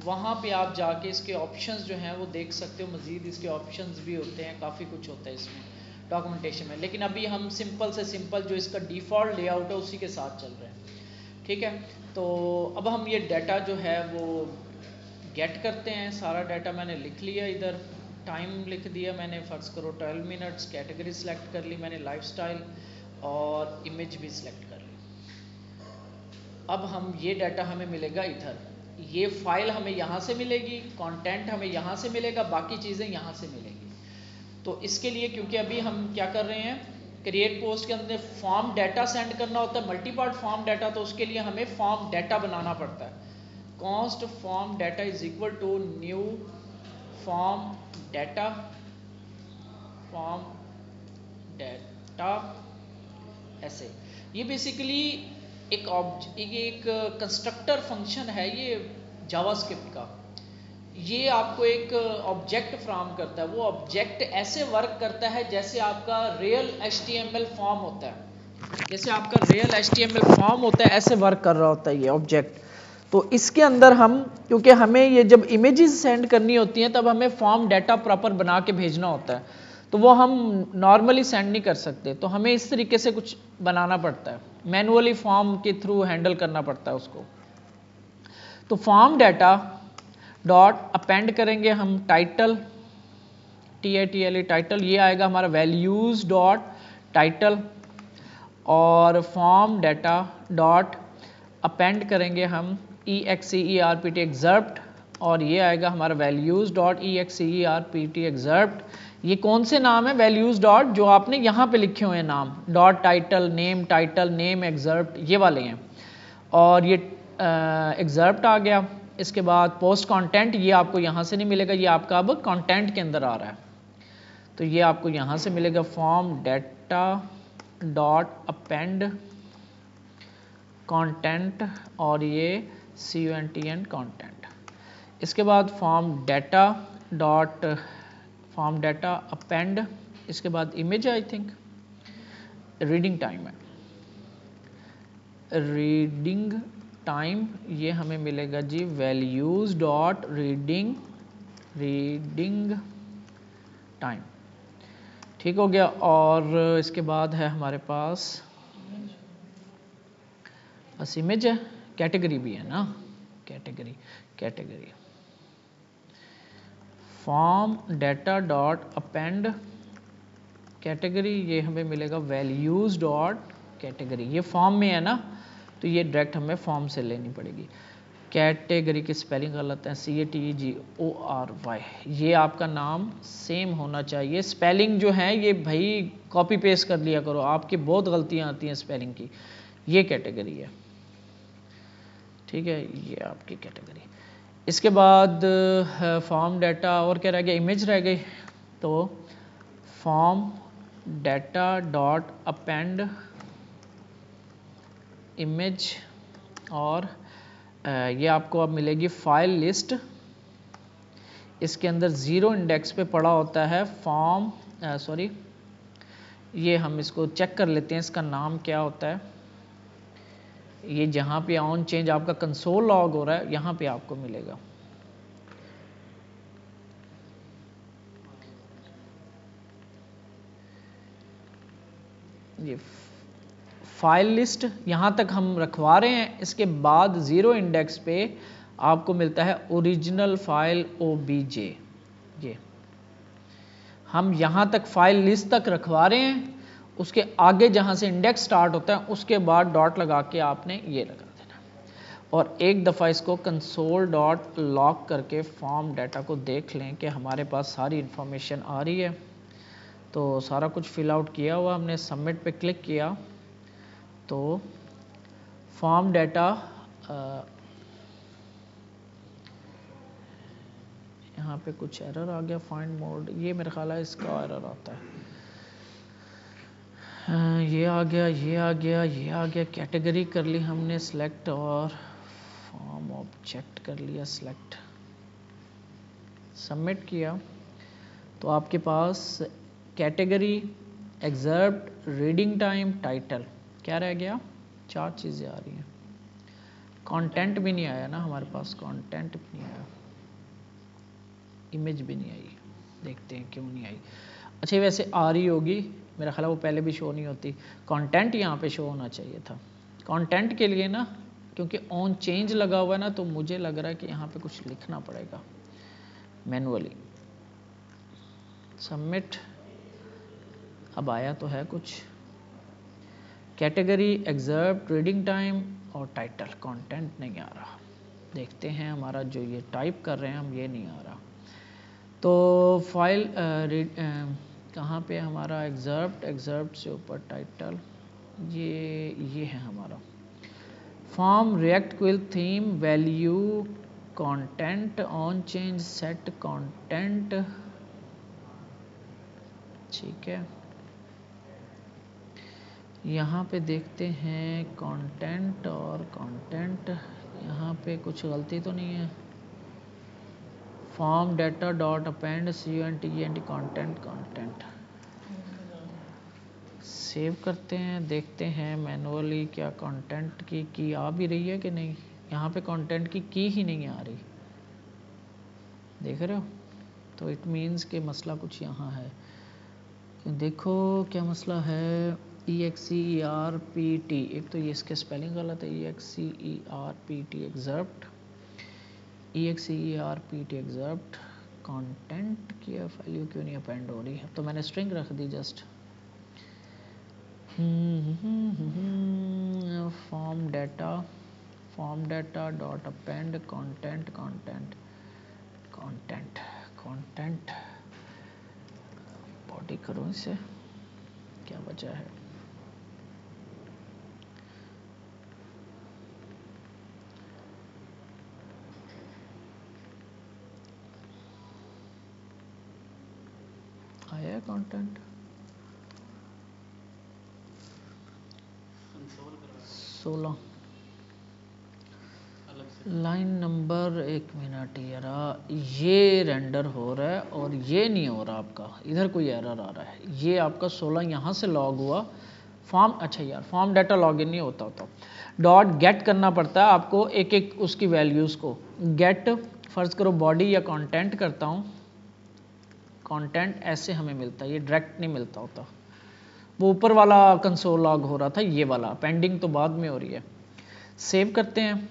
वहाँ पे आप जाके इसके ऑप्शंस जो हैं वो देख सकते हो, मज़ीद इसके ऑप्शंस भी होते हैं, काफ़ी कुछ होता है इसमें डॉक्यूमेंटेशन में, लेकिन अभी हम सिंपल से सिंपल जो इसका डिफ़ॉल्ट लेआउट है उसी के साथ चल रहे हैं, ठीक है। तो अब हम ये डाटा जो है वो गेट करते हैं, सारा डाटा मैंने लिख लिया, इधर टाइम लिख दिया मैंने, फ़र्ज़ करो 12 मिनट्स, कैटेगरी सेलेक्ट कर ली मैंने लाइफस्टाइल, और इमेज भी सिलेक्ट कर ली। अब हम ये डाटा हमें मिलेगा इधर, ये फाइल हमें यहाँ से मिलेगी, कंटेंट हमें यहाँ से मिलेगा, बाकी चीज़ें यहाँ से मिलेंगी। तो इसके लिए क्योंकि अभी हम क्या कर रहे हैं, क्रिएट पोस्ट के अंदर फॉर्म डाटा सेंड करना होता है, मल्टी पार्ट फॉर्म डाटा, तो उसके लिए हमें फॉर्म डाटा बनाना पड़ता है। Const form data is equal to new form data ऐसे। ये बेसिकली एक कंस्ट्रक्टर फंक्शन है ये जावास्क्रिप्ट का, ये आपको एक ऑब्जेक्ट फ्राम करता है, वो ऑब्जेक्ट ऐसे वर्क करता है जैसे आपका रियल HTML फॉर्म होता है, जैसे आपका रियल HTML फॉर्म होता है ऐसे वर्क कर रहा होता है ये ऑब्जेक्ट। तो इसके अंदर हम, क्योंकि हमें ये जब इमेजेस सेंड करनी होती हैं तब हमें फॉर्म डाटा प्रॉपर बना के भेजना होता है, तो वो हम नॉर्मली सेंड नहीं कर सकते, तो हमें इस तरीके से कुछ बनाना पड़ता है, मैनुअली फॉर्म के थ्रू हैंडल करना पड़ता है उसको। तो फॉर्म डाटा डॉट अपेंड करेंगे हम टाइटल, TITLE टाइटल, ये आएगा हमारा वैल्यूज डॉट टाइटल, और फॉर्म डाटा डॉट अपेंड करेंगे हम EXERPT एक्सर्प्ट, और ये आएगा हमारा वैल्यूज डॉट EXERPT एक्सर्प्ट। ये कौन से नाम है वैल्यूज डॉट, जो आपने यहाँ पे लिखे हुए हैं नाम, डॉट टाइटल नेम एक्सर्प्ट, ये वाले हैं, और ये एक्सर्प्ट आ गया। इसके बाद पोस्ट कंटेंट, ये आपको यहाँ से नहीं मिलेगा, ये आपका अब कंटेंट के अंदर आ रहा है, तो ये आपको यहाँ से मिलेगा form data dot append content, और ये CONTENT कंटेंट। इसके बाद फॉर्म डाटा अपेंड, इसके बाद image, I think reading time है, रीडिंग टाइम ये हमें मिलेगा जी वैल्यूज डॉट रीडिंग टाइम। ठीक हो गया। और इसके बाद है हमारे पास बस इमेज है, कैटेगरी भी है ना, category form data dot append category, ये हमें मिलेगा वैल्यूज डॉट कैटेगरी, ये फॉर्म में है ना, तो ये डायरेक्ट हमें फॉर्म से लेनी पड़ेगी। कैटेगरी की स्पेलिंग गलत है, CATEGORY, ये आपका नाम सेम होना चाहिए। स्पेलिंग जो है ये भाई कॉपी पेस्ट कर लिया करो, आपकी बहुत गलतियां आती हैं स्पेलिंग की। ये कैटेगरी है, ठीक है, ये आपकी कैटेगरी। इसके बाद फॉर्म डाटा और क्या रह गया, इमेज रह गई। तो form data dot append image, और ये आपको अब मिलेगी फाइल लिस्ट। इसके अंदर 0 इंडेक्स पे पड़ा होता है फॉर्म, सॉरी, ये हम इसको चेक कर लेते हैं इसका नाम क्या होता है। ये जहाँ पे ऑन चेंज आपका कंसोल लॉग हो रहा है, यहाँ पे आपको मिलेगा। ये फाइल लिस्ट यहाँ तक हम रखवा रहे हैं। इसके बाद 0 इंडेक्स पे आपको मिलता है ओरिजिनल फाइल OBJ। ये हम यहाँ तक फाइल लिस्ट तक रखवा रहे हैं, उसके आगे जहाँ से इंडेक्स स्टार्ट होता है उसके बाद डॉट लगा के आपने ये लगा देना। और एक दफ़ा इसको कंसोल डॉट लॉग करके फॉर्म डाटा को देख लें कि हमारे पास सारी इन्फॉर्मेशन आ रही है। तो सारा कुछ फिल आउट किया हुआ, हमने सबमिट पे क्लिक किया तो फॉर्म डाटा यहाँ पे कुछ एरर आ गया, फाइंड मोड, ये मेरा ख्याल है इसका एरर आता है। ये आ गया, ये आ गया, ये आ गया। कैटेगरी कर ली हमने सिलेक्ट, और फॉर्म ऑब्जेक्ट कर लिया सिलेक्ट, सबमिट किया तो आपके पास category, excerpt, reading time, title, क्या रह गया, 4 चीज़ें आ रही हैं। कंटेंट भी नहीं आया ना हमारे पास, कंटेंट भी नहीं आया, इमेज भी नहीं आई, देखते हैं क्यों नहीं आई। अच्छा वैसे आ रही होगी, मेरा ख्याल है वो पहले भी शो नहीं होती। कंटेंट यहाँ पे शो होना चाहिए था। कंटेंट के लिए ना, क्योंकि ऑन चेंज लगा हुआ है ना, तो मुझे लग रहा है कि यहाँ पे कुछ लिखना पड़ेगा मैनुअली। सबमिट, अब आया तो है कुछ। कैटेगरी, एक्सर्प्ट, रीडिंग टाइम और टाइटल, कंटेंट नहीं आ रहा। देखते हैं हमारा जो ये टाइप कर रहे हैं हम, ये नहीं आ रहा। तो फाइल कहाँ पे हमारा एक्सर्प्ट, एक्सर्प्ट से ऊपर टाइटल, ये है हमारा form react quill theme, value, content, on change, set content, ठीक है। यहाँ पे देखते हैं कंटेंट, और कंटेंट यहाँ पे कुछ गलती तो नहीं है। Form data dot append CONTENT content, save करते हैं, देखते हैं मैनुअली क्या कंटेंट की आ भी रही है कि नहीं। यहाँ पे कंटेंट की ही नहीं आ रही, देख रहे हो। तो इट मीन्स कि मसला कुछ यहाँ है। देखो क्या मसला है। EXERPT, एक तो ये इसके स्पेलिंग गलत है, EXERPT excerpt, EXERPT excerpt, content की वैल्यू क्यों नहीं अपेंड हो रही है। तो मैंने स्ट्रिंग रख दी just. Form data dot append content, body करो इसे, क्या बचा है। आया कंटेंट 16 लाइन नंबर, 1 मिनट यार, ये रेंडर हो रहा है और ये नहीं हो रहा आपका, इधर कोई एरर आ रहा है। ये आपका 16 यहाँ से लॉग हुआ फॉर्म, अच्छा यार फॉर्म डाटा लॉगिन नहीं होता डॉट गेट करना पड़ता है आपको एक एक उसकी वैल्यूज़ को। गेट फ़र्ज़ करो बॉडी या कंटेंट करता हूँ, कंटेंट ऐसे हमें मिलता है, ये डायरेक्ट नहीं मिलता होता। वो ऊपर वाला कंसोल लॉग हो रहा था, ये वाला पेंडिंग तो बाद में हो रही है। सेव करते हैं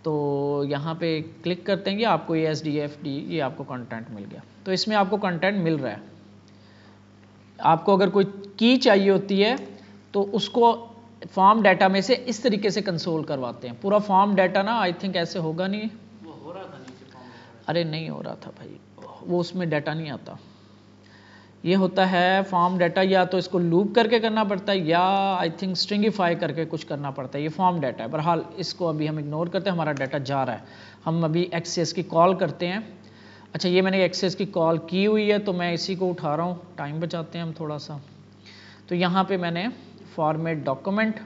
तो यहाँ पे क्लिक करते हैं कि आपको ये SDFD ये आपको कंटेंट मिल गया। तो इसमें आपको कंटेंट मिल रहा है। आपको अगर कोई की चाहिए होती है तो उसको फॉर्म डाटा में से इस तरीके से कंसोल करवाते हैं। पूरा फॉर्म डाटा ना आई थिंक ऐसे होगा नहीं, वो हो रहा था नीचे फॉर्म डाटा। अरे नहीं हो रहा था भाई, वो उसमें डाटा नहीं आता। ये होता है फॉर्म डाटा, या तो इसको लूप करके करना पड़ता है या आई थिंक स्ट्रिंगिफाई करके कुछ करना पड़ता है। ये फॉर्म डाटा है, बहरहाल इसको अभी हम इग्नोर करते हैं, हमारा डाटा जा रहा है। हम अभी एक्सेस की कॉल करते हैं। अच्छा, ये मैंने एक्सेस की कॉल की हुई है तो मैं इसी को उठा रहा हूँ, टाइम बचाते हैं हम थोड़ा सा। तो यहाँ पे मैंने फॉर्मेट डॉक्यूमेंट,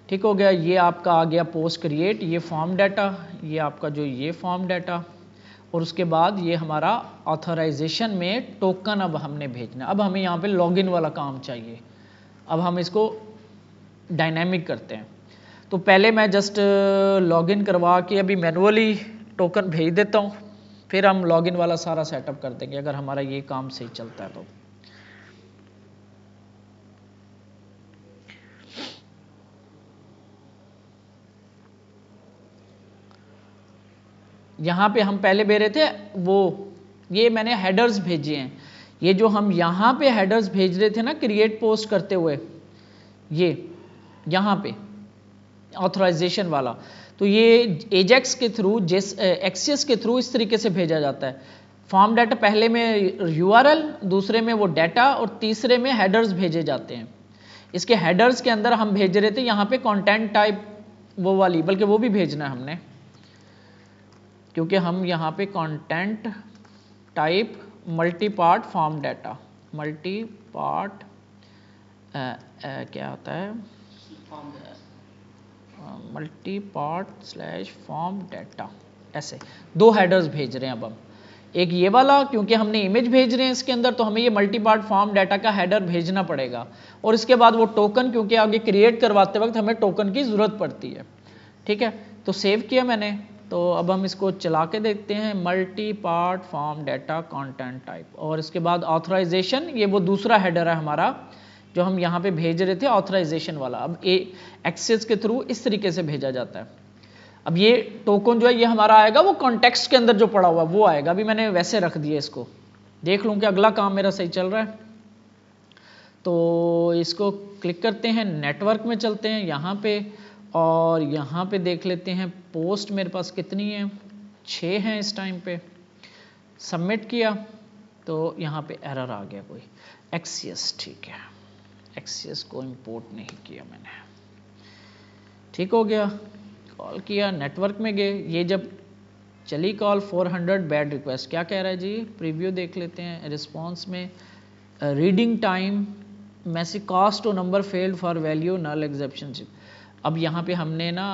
ठीक हो गया। ये आपका आ गया पोस्ट क्रिएट, ये फॉर्म डाटा, ये आपका जो ये फॉर्म डाटा, और उसके बाद ये हमारा ऑथराइजेशन में टोकन अब हमने भेजना। अब हमें यहाँ पे लॉगिन वाला काम चाहिए। अब हम इसको डायनामिक करते हैं। तो पहले मैं जस्ट लॉगिन करवा के अभी मैनुअली टोकन भेज देता हूँ, फिर हम लॉगिन वाला सारा सेटअप कर देंगे अगर हमारा ये काम सही चलता है तो। यहाँ पे हम पहले भेज रहे थे वो, ये मैंने हेडर्स भेजे हैं। ये जो हम यहाँ पे हेडर्स भेज रहे थे ना क्रिएट पोस्ट करते हुए, ये यहाँ पे ऑथराइजेशन वाला, तो ये एजेक्स के थ्रू, एक्सेस के थ्रू इस तरीके से भेजा जाता है। फॉर्म डाटा पहले में URL, दूसरे में वो डाटा, और तीसरे में हेडर्स भेजे जाते हैं। इसके हेडर्स के अंदर हम भेज रहे थे यहाँ पे कंटेंट टाइप वो वाली, बल्कि वो भी भेजना है हमने, क्योंकि हम यहाँ पे content type multi part form data, multi part क्या आता है, multi part slash form data, ऐसे दो हेडर्स भेज रहे हैं अब हम। एक ये वाला, क्योंकि हमने इमेज भेज रहे हैं इसके अंदर, तो हमें ये मल्टी पार्ट फॉर्म डाटा का हेडर भेजना पड़ेगा। और इसके बाद वो टोकन, क्योंकि आगे क्रिएट करवाते वक्त हमें टोकन की ज़रूरत पड़ती है। ठीक है, तो सेव किया मैंने। तो अब हम इसको चला के देखते हैं, multi part form data content type, और इसके बाद ऑथराइजेशन, ये वो दूसरा हेडर है हमारा जो हम यहाँ पे भेज रहे थे, ऑथराइजेशन वाला। अब एक्सेस के थ्रू इस तरीके से भेजा जाता है। अब ये टोकन जो है ये हमारा आएगा वो कॉन्टेक्स्ट के अंदर जो पड़ा हुआ वो आएगा। अभी मैंने वैसे रख दिया इसको, देख लूँ कि अगला काम मेरा सही चल रहा है। तो इसको क्लिक करते हैं, नेटवर्क में चलते हैं यहाँ पे, और यहाँ पे देख लेते हैं पोस्ट मेरे पास कितनी है, 6 हैं इस टाइम पे। सबमिट किया तो यहाँ पे एरर आ गया कोई, एक्सेस, ठीक है, एक्सेस को इंपोर्ट नहीं किया मैंने, ठीक हो गया। कॉल किया, नेटवर्क में गए, ये जब चली कॉल 400 बैड रिक्वेस्ट, क्या कह रहा है जी, प्रीव्यू देख लेते हैं। रिस्पॉन्स में रीडिंग टाइम मैसेज कास्ट और number failed for value null exception. अब यहाँ पे हमने ना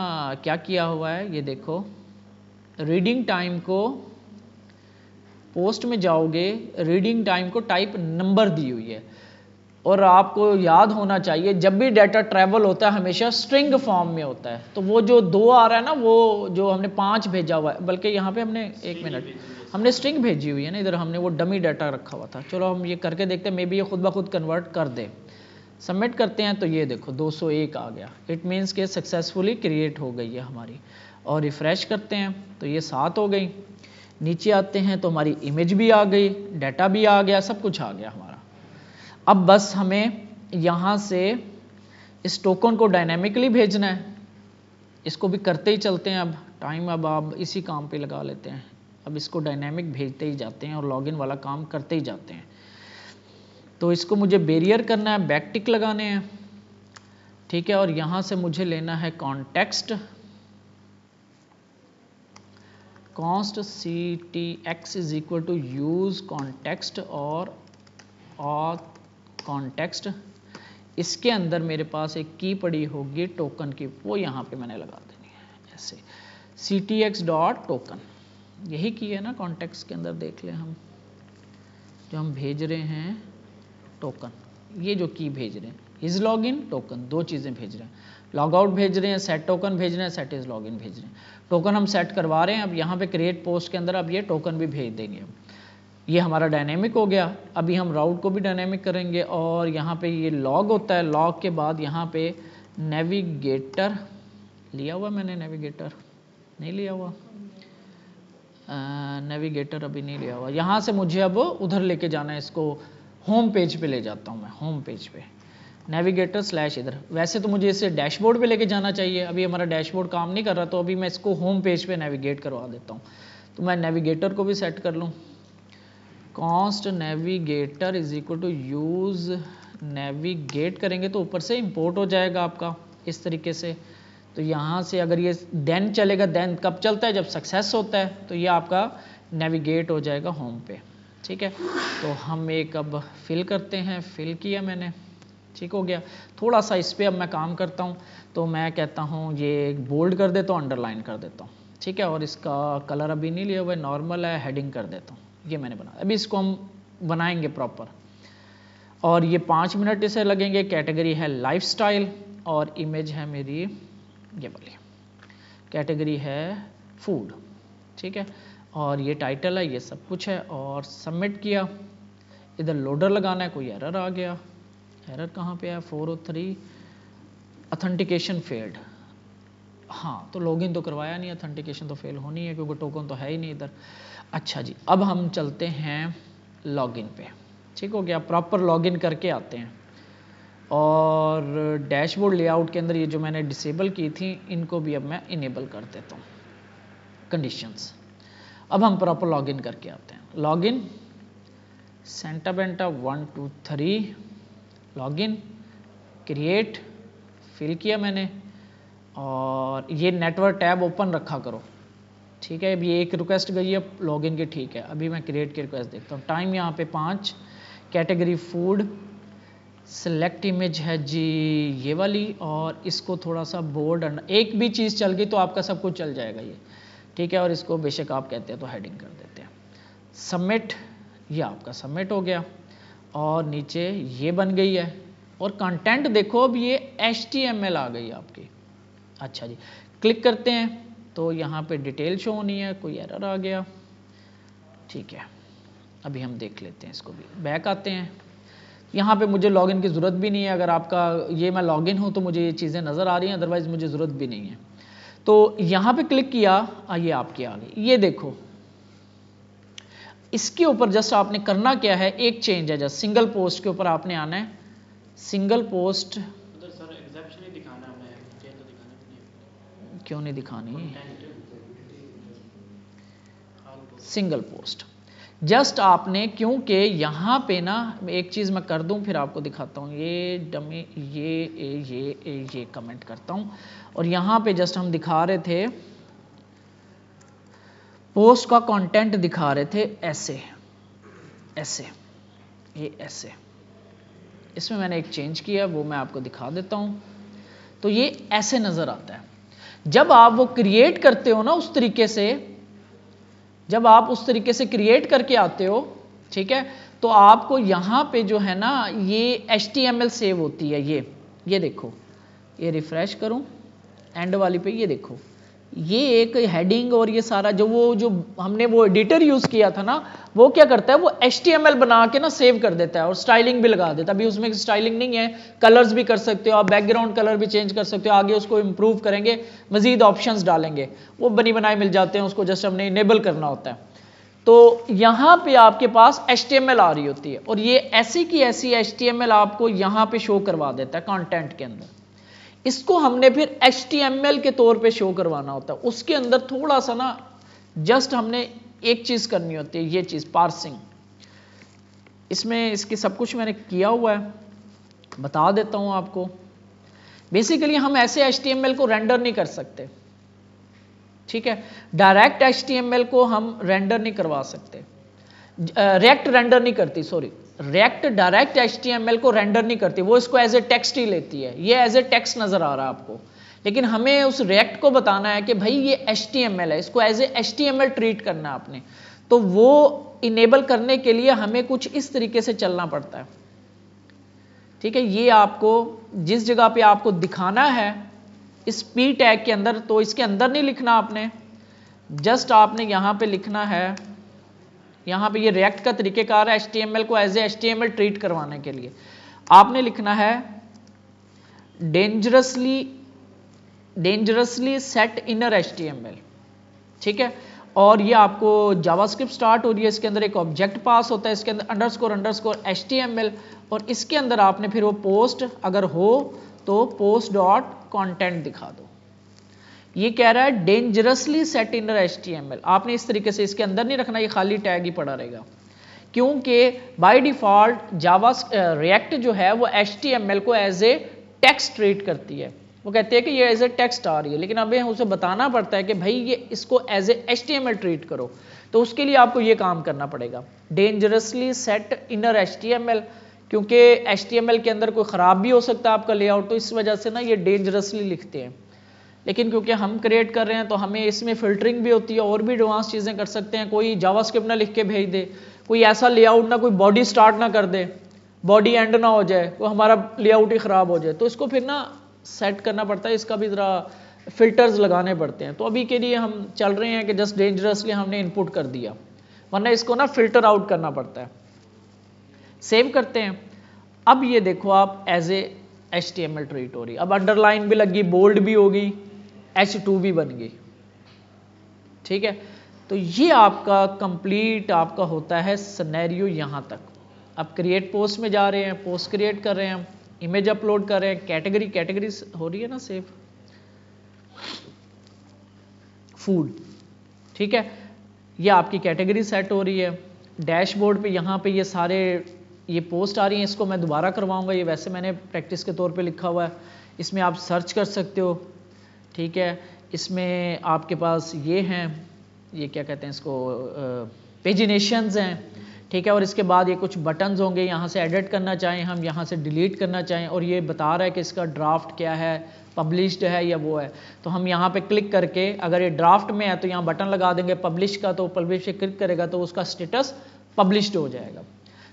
क्या किया हुआ है, ये देखो, रीडिंग टाइम को, पोस्ट में जाओगे, रीडिंग टाइम को टाइप नंबर दी हुई है। और आपको याद होना चाहिए जब भी डाटा ट्रैवल होता है हमेशा स्ट्रिंग फॉर्म में होता है। तो वो जो 2 आ रहा है ना, वो जो हमने 5 भेजा हुआ है, बल्कि यहाँ पे हमने 1 मिनट हमने स्ट्रिंग भेजी हुई है ना, इधर हमने वो डमी डाटा रखा हुआ था। चलो हम ये करके देखते हैं, मे बी ये खुद ब खुद कन्वर्ट कर दे। सबमिट करते हैं तो ये देखो 201 आ गया, इट मीन्स के सक्सेसफुली क्रिएट हो गई है हमारी। और रिफ्रेश करते हैं तो ये 7 हो गई। नीचे आते हैं तो हमारी इमेज भी आ गई, डाटा भी आ गया, सब कुछ आ गया हमारा। अब बस हमें यहाँ से इस टोकन को डायनामिकली भेजना है, इसको भी करते ही चलते हैं। अब टाइम अब आप इसी काम पे लगा लेते हैं। अब इसको डायनामिक भेजते ही जाते हैं और लॉगिन वाला काम करते ही जाते हैं। तो इसको मुझे बैरियर करना है, बैक टिक लगाने हैं, ठीक है। और यहाँ से मुझे लेना है context, const CTX is equal to use context और कॉन्टेक्स्ट। इसके अंदर मेरे पास एक की पड़ी होगी टोकन की, वो यहाँ पे मैंने लगा देनी है ऐसे, CTX डॉट टोकन, यही की है ना कॉन्टेक्स्ट के अंदर। देख लें हम जो हम भेज रहे हैं टोकन, ये जो की भेज रहे हैं इज लॉगिन टोकन, 2 चीज़ें भेज रहे हैं। लॉग आउट भेज रहे हैं, सेट टोकन भेज रहे हैं, सेट इज लॉगिन भेज रहे हैं। टोकन हम सेट करवा रहे हैं। अब यहाँ पे क्रिएट पोस्ट के अंदर अब ये टोकन भी भेज देंगे। ये हमारा डायनेमिक हो गया। अभी हम राउट को भी डायनेमिक करेंगे और यहाँ पे ये लॉग होता है, लॉग के बाद यहाँ पे नेविगेटर लिया हुआ, मैंने नेविगेटर नहीं लिया हुआ, नेविगेटर अभी नहीं लिया हुआ। यहाँ से मुझे अब उधर लेके जाना है, इसको होम पेज पे ले जाता हूँ मैं, होम पेज पे नेविगेटर स्लैश इधर। वैसे तो मुझे इसे डैशबोर्ड पे लेके जाना चाहिए, अभी हमारा डैशबोर्ड काम नहीं कर रहा, तो अभी मैं इसको होम पेज पे नेविगेट करवा देता हूँ। तो मैं नेविगेटर को भी सेट कर लूँ, const navigator is equal to use navigate करेंगे तो ऊपर से इंपोर्ट हो जाएगा आपका इस तरीके से। तो यहाँ से अगर ये देन चलेगा, देन कब चलता है, जब सक्सेस होता है, तो ये आपका नेविगेट हो जाएगा होम पे। ठीक है, तो हम एक अब फिल करते हैं, फिल किया मैंने, ठीक हो गया। थोड़ा सा इस पर अब मैं काम करता हूँ, तो मैं कहता हूँ ये बोल्ड कर देता हूँ, अंडरलाइन कर देता हूँ, ठीक है। और इसका कलर अभी नहीं लिया हुआ है, नॉर्मल है, हेडिंग कर देता हूँ, ये मैंने बनाया। अभी इसको हम बनाएंगे प्रॉपर, और ये 5 मिनट इसे लगेंगे। कैटेगरी है लाइफस्टाइल और इमेज है मेरी ये वाली, कैटेगरी है फूड, ठीक है। और ये टाइटल है, ये सब कुछ है। और सबमिट किया, इधर लोडर लगाना है, कोई एरर आ गया, एरर कहाँ पे है, 403 ऑथेंटिकेशन फेल्ड। हाँ, तो लॉगिन तो करवाया नहीं, ऑथेंटिकेशन तो फेल होनी है क्योंकि टोकन तो है ही नहीं इधर। अच्छा जी, अब हम चलते हैं लॉगिन पे, ठीक हो गया। प्रॉपर लॉगिन करके आते हैं, और डैशबोर्ड लेआउट के अंदर ये जो मैंने डिसेबल की थी, इनको भी अब मैं इनेबल कर देता हूँ, कंडीशंस। अब हम प्रॉपर लॉगिन करके आते हैं। लॉगिन सेंटा बेंटा 1 2 3 लॉगिन, क्रिएट, फिल किया मैंने, और ये नेटवर्क टैब ओपन रखा करो, ठीक है। अभी एक रिक्वेस्ट गई है लॉगिन की, ठीक है। अभी मैं क्रिएट की रिक्वेस्ट देखता हूँ, टाइम यहाँ पे 5, कैटेगरी फूड, सेलेक्ट इमेज है जी ये वाली, और इसको थोड़ा सा बोर्ड, एक भी चीज़ चल गई तो आपका सब कुछ चल जाएगा ये, ठीक है। और इसको बेशक आप कहते हैं तो हेडिंग कर देते हैं। सबमिट, ये आपका सबमिट हो गया, और नीचे ये बन गई है। और कंटेंट देखो, अब ये HTML आ गई आपकी। अच्छा जी, क्लिक करते हैं तो यहाँ पे डिटेल शो होनी है, कोई एरर आ गया, ठीक है। अभी हम देख लेते हैं इसको भी, बैक आते हैं। यहाँ पे मुझे लॉगिन की ज़रूरत भी नहीं है, अगर आपका ये मैं लॉगिन हूँ तो मुझे ये चीज़ें नज़र आ रही हैं, अदरवाइज़ मुझे ज़रूरत भी नहीं है। तो यहाँ पे क्लिक किया, ये आपकी आ गई, ये देखो। इसके ऊपर जस्ट आपने करना क्या है, एक चेंज है, जस्ट सिंगल पोस्ट के ऊपर आपने आना है, सिंगल पोस्ट। उधर सर एग्जेप्शन ही दिखाना है, हमें चेंज तो दिखाना नहीं है। क्यों नहीं दिखानी, कंटेंट सिंगल पोस्ट। जस्ट आपने, क्योंकि यहाँ पे ना एक चीज़ मैं कर दूँ फिर आपको दिखाता हूँ, ये डमी ये कमेंट करता हूँ। और यहाँ पे जस्ट हम दिखा रहे थे, पोस्ट का कंटेंट दिखा रहे थे ऐसे ऐसे, ये ऐसे। इसमें मैंने एक चेंज किया, वो मैं आपको दिखा देता हूँ। तो ये ऐसे नज़र आता है। जब आप वो क्रिएट करते हो ना उस तरीके से, जब आप उस तरीके से क्रिएट करके आते हो, ठीक है, तो आपको यहाँ पे जो है ना ये HTML सेव होती है। ये देखो, ये रिफ्रेश करूँ एंड वाली पे, ये देखो, ये एक हेडिंग और ये सारा जो हमने वो एडिटर यूज़ किया था ना, वो क्या करता है, वो HTML बना के ना सेव कर देता है और स्टाइलिंग भी लगा देता है। अभी उसमें स्टाइलिंग नहीं है, कलर्स भी कर सकते हो आप, बैकग्राउंड कलर भी चेंज कर सकते हो। आगे उसको इम्प्रूव करेंगे, मजीद ऑप्शंस डालेंगे, वो बनी बनाए मिल जाते हैं, उसको जस्ट हमने इनेबल करना होता है। तो यहाँ पे आपके पास HTML आ रही होती है, और ये ऐसी की ऐसी HTML आपको यहाँ पे शो करवा देता है कंटेंट के अंदर। इसको हमने फिर HTML के तौर पे शो करवाना होता है। उसके अंदर थोड़ा सा ना जस्ट हमने एक चीज करनी होती है, ये चीज पार्सिंग। इसमें इसकी सब कुछ मैंने किया हुआ है, बता देता हूं आपको। बेसिकली हम ऐसे HTML को रेंडर नहीं कर सकते, ठीक है। डायरेक्ट HTML को हम रेंडर नहीं करवा सकते, रिएक्ट रेंडर नहीं करती, सॉरी, रिएक्ट डायरेक्ट HTML को रेंडर नहीं करती, वो इसको एज ए टेक्स्ट ही लेती है। ये एज ए टेक्स्ट नजर आ रहा है आपको, लेकिन हमें उस रिएक्ट को बताना है कि भाई ये HTML है, इसको एज ए HTML ट्रीट करना है आपने। तो वो इनेबल करने के लिए हमें कुछ इस तरीके से चलना पड़ता है, ठीक है। ये आपको जिस जगह पे आपको दिखाना है इस P टैग के अंदर, तो इसके अंदर नहीं लिखना आपने, जस्ट आपने यहां पे लिखना है, यहाँ पे ये रिएक्ट का तरीकेकार है HTML को एज ए HTML ट्रीट करवाने के लिए। आपने लिखना है डेंजरसली सेट इनर HTML, ठीक है। और ये आपको जावास्क्रिप्ट स्टार्ट हो रही है, इसके अंदर एक ऑब्जेक्ट पास होता है, इसके अंदर अंडरस्कोर HTML, और इसके अंदर आपने फिर वो पोस्ट अगर हो तो पोस्ट डॉट कॉन्टेंट दिखा दो। ये कह रहा है डेंजरसली सेट इनर HTML, आपने इस तरीके से इसके अंदर नहीं रखना, ये खाली टैग ही पड़ा रहेगा, क्योंकि बाय डिफॉल्ट जावा रिएक्ट जो है वो HTML को एज ए टेक्स्ट ट्रीट करती है। वो कहते हैं कि ये एज ए टेक्स्ट आ रही है, लेकिन अब उसे बताना पड़ता है कि भाई ये इसको एज ए HTML ट्रीट करो, तो उसके लिए आपको ये काम करना पड़ेगा, डेंजरसली सेट इनर HTML, क्योंकि HTML के अंदर कोई ख़राब भी हो सकता है आपका लेआउट, तो इस वजह से ना ये डेंजरसली लिखते हैं। लेकिन क्योंकि हम क्रिएट कर रहे हैं तो हमें इसमें फिल्टरिंग भी होती है, और भी एडवांस चीज़ें कर सकते हैं। कोई जावास्क्रिप्ट ना लिख के भेज दे, कोई ऐसा लेआउट ना, कोई बॉडी स्टार्ट ना कर दे, बॉडी एंड ना हो जाए, तो हमारा लेआउट ही ख़राब हो जाए, तो इसको फिर ना सेट करना पड़ता है, इसका भी ज़रा फिल्टर्स लगाने पड़ते हैं। तो अभी के लिए हम चल रहे हैं कि जस्ट डेंजरसली हमने इनपुट कर दिया, वरना इसको ना फिल्टर आउट करना पड़ता है। सेव करते हैं। अब ये देखो आप एज ए HTML ट्रीट हो रही, अब अंडरलाइन भी लगी, बोल्ड भी होगी, H2 भी बन गई, ठीक है। तो ये आपका कंप्लीट आपका होता है सिनेरियो यहाँ तक। अब क्रिएट पोस्ट में जा रहे हैं, पोस्ट क्रिएट कर रहे हैं, इमेज अपलोड कर रहे हैं, कैटेगरी हो रही है ना सेव, फूड, ठीक है। ये आपकी कैटेगरी सेट हो रही है। डैशबोर्ड पे यहाँ पे ये सारे ये पोस्ट आ रही हैं, इसको मैं दोबारा करवाऊंगा, ये वैसे मैंने प्रैक्टिस के तौर पे लिखा हुआ है, इसमें आप सर्च कर सकते हो, ठीक है। इसमें आपके पास ये हैं, ये क्या कहते हैं इसको, पेजिनेशंस हैं, ठीक है। और इसके बाद ये कुछ बटन्स होंगे, यहाँ से एडिट करना चाहें हम, यहाँ से डिलीट करना चाहें, और ये बता रहा है कि इसका ड्राफ्ट क्या है, पब्लिश्ड है या वो है। तो हम यहाँ पे क्लिक करके अगर ये ड्राफ्ट में है तो यहाँ बटन लगा देंगे पब्लिश का, तो पब्लिश पे क्लिक करेगा तो उसका स्टेटस पब्लिश्ड हो जाएगा।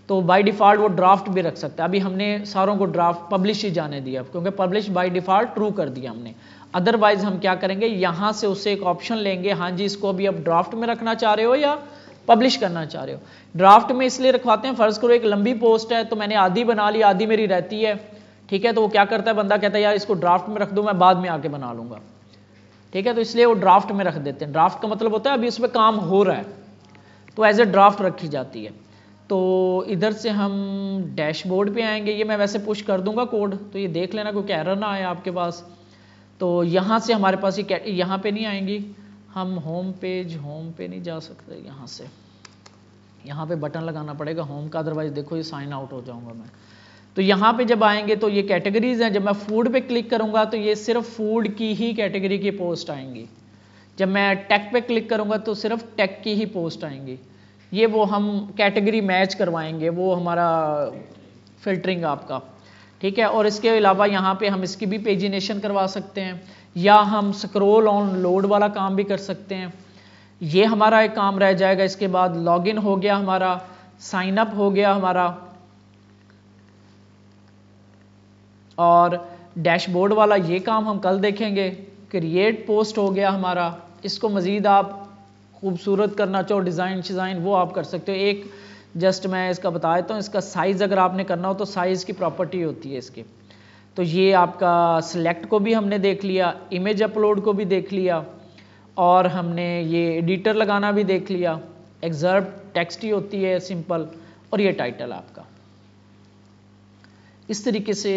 तो बाय डिफ़ॉल्ट वो ड्राफ्ट भी रख सकता है। अभी हमने सारों को ड्राफ्ट पब्लिश ही जाने दिया, क्योंकि पब्लिश बाय डिफ़ॉल्ट ट्रू कर दिया हमने। अदरवाइज हम क्या करेंगे, यहाँ से उससे एक ऑप्शन लेंगे, हाँ जी इसको अभी आप ड्राफ्ट में रखना चाह रहे हो या पब्लिश करना चाह रहे हो। ड्राफ्ट में इसलिए रखवाते हैं, फ़र्ज़ करो एक लंबी पोस्ट है तो मैंने आधी बना ली, आधी मेरी रहती है, ठीक है। तो वो क्या करता है, बंदा कहता है यार इसको ड्राफ्ट में रख दो, मैं बाद में आके बना लूँगा, ठीक है। तो इसलिए वो ड्राफ्ट में रख देते हैं। ड्राफ्ट का मतलब होता है अभी उस पर काम हो रहा है, तो एज ए ड्राफ्ट रखी जाती है। तो इधर से हम डैशबोर्ड पे आएंगे, ये मैं वैसे पुश कर दूंगा कोड, तो ये देख लेना कोई एरर ना आए आपके पास। तो यहाँ से हमारे पास ये यहाँ पे नहीं आएंगी, हम होम पे नहीं जा सकते, यहाँ पे बटन लगाना पड़ेगा होम का, अदरवाइज देखो ये साइन आउट हो जाऊंगा मैं। तो यहाँ पे जब आएंगे तो ये कैटेगरीज हैं, जब मैं फूड पे क्लिक करूंगा तो ये सिर्फ फूड की ही कैटेगरी की पोस्ट आएंगी। जब मैं टेक पे क्लिक करूंगा तो सिर्फ टेक की ही पोस्ट आएंगी। ये वो हम कैटेगरी मैच करवाएंगे, वो हमारा फिल्टरिंग आपका, ठीक है। और इसके अलावा यहाँ पे हम इसकी भी पेजिनेशन करवा सकते हैं, या हम स्क्रॉल ऑन लोड वाला काम भी कर सकते हैं। ये हमारा एक काम रह जाएगा। इसके बाद लॉगिन हो गया हमारा, साइन अप हो गया हमारा, और डैशबोर्ड वाला ये काम हम कल देखेंगे। क्रिएट पोस्ट हो गया हमारा, इसको मज़ीद आप खूबसूरत करना चाहो, डिज़ाइन वो आप कर सकते हो। एक जस्ट मैं इसका बता देता हूँ, इसका साइज़ अगर आपने करना हो तो साइज़ की प्रॉपर्टी होती है इसकी। तो ये आपका सिलेक्ट को भी हमने देख लिया, इमेज अपलोड को भी देख लिया, और हमने ये एडिटर लगाना भी देख लिया। एक्सर्ब टेक्स्ट ही होती है सिंपल, और ये टाइटल आपका। इस तरीके से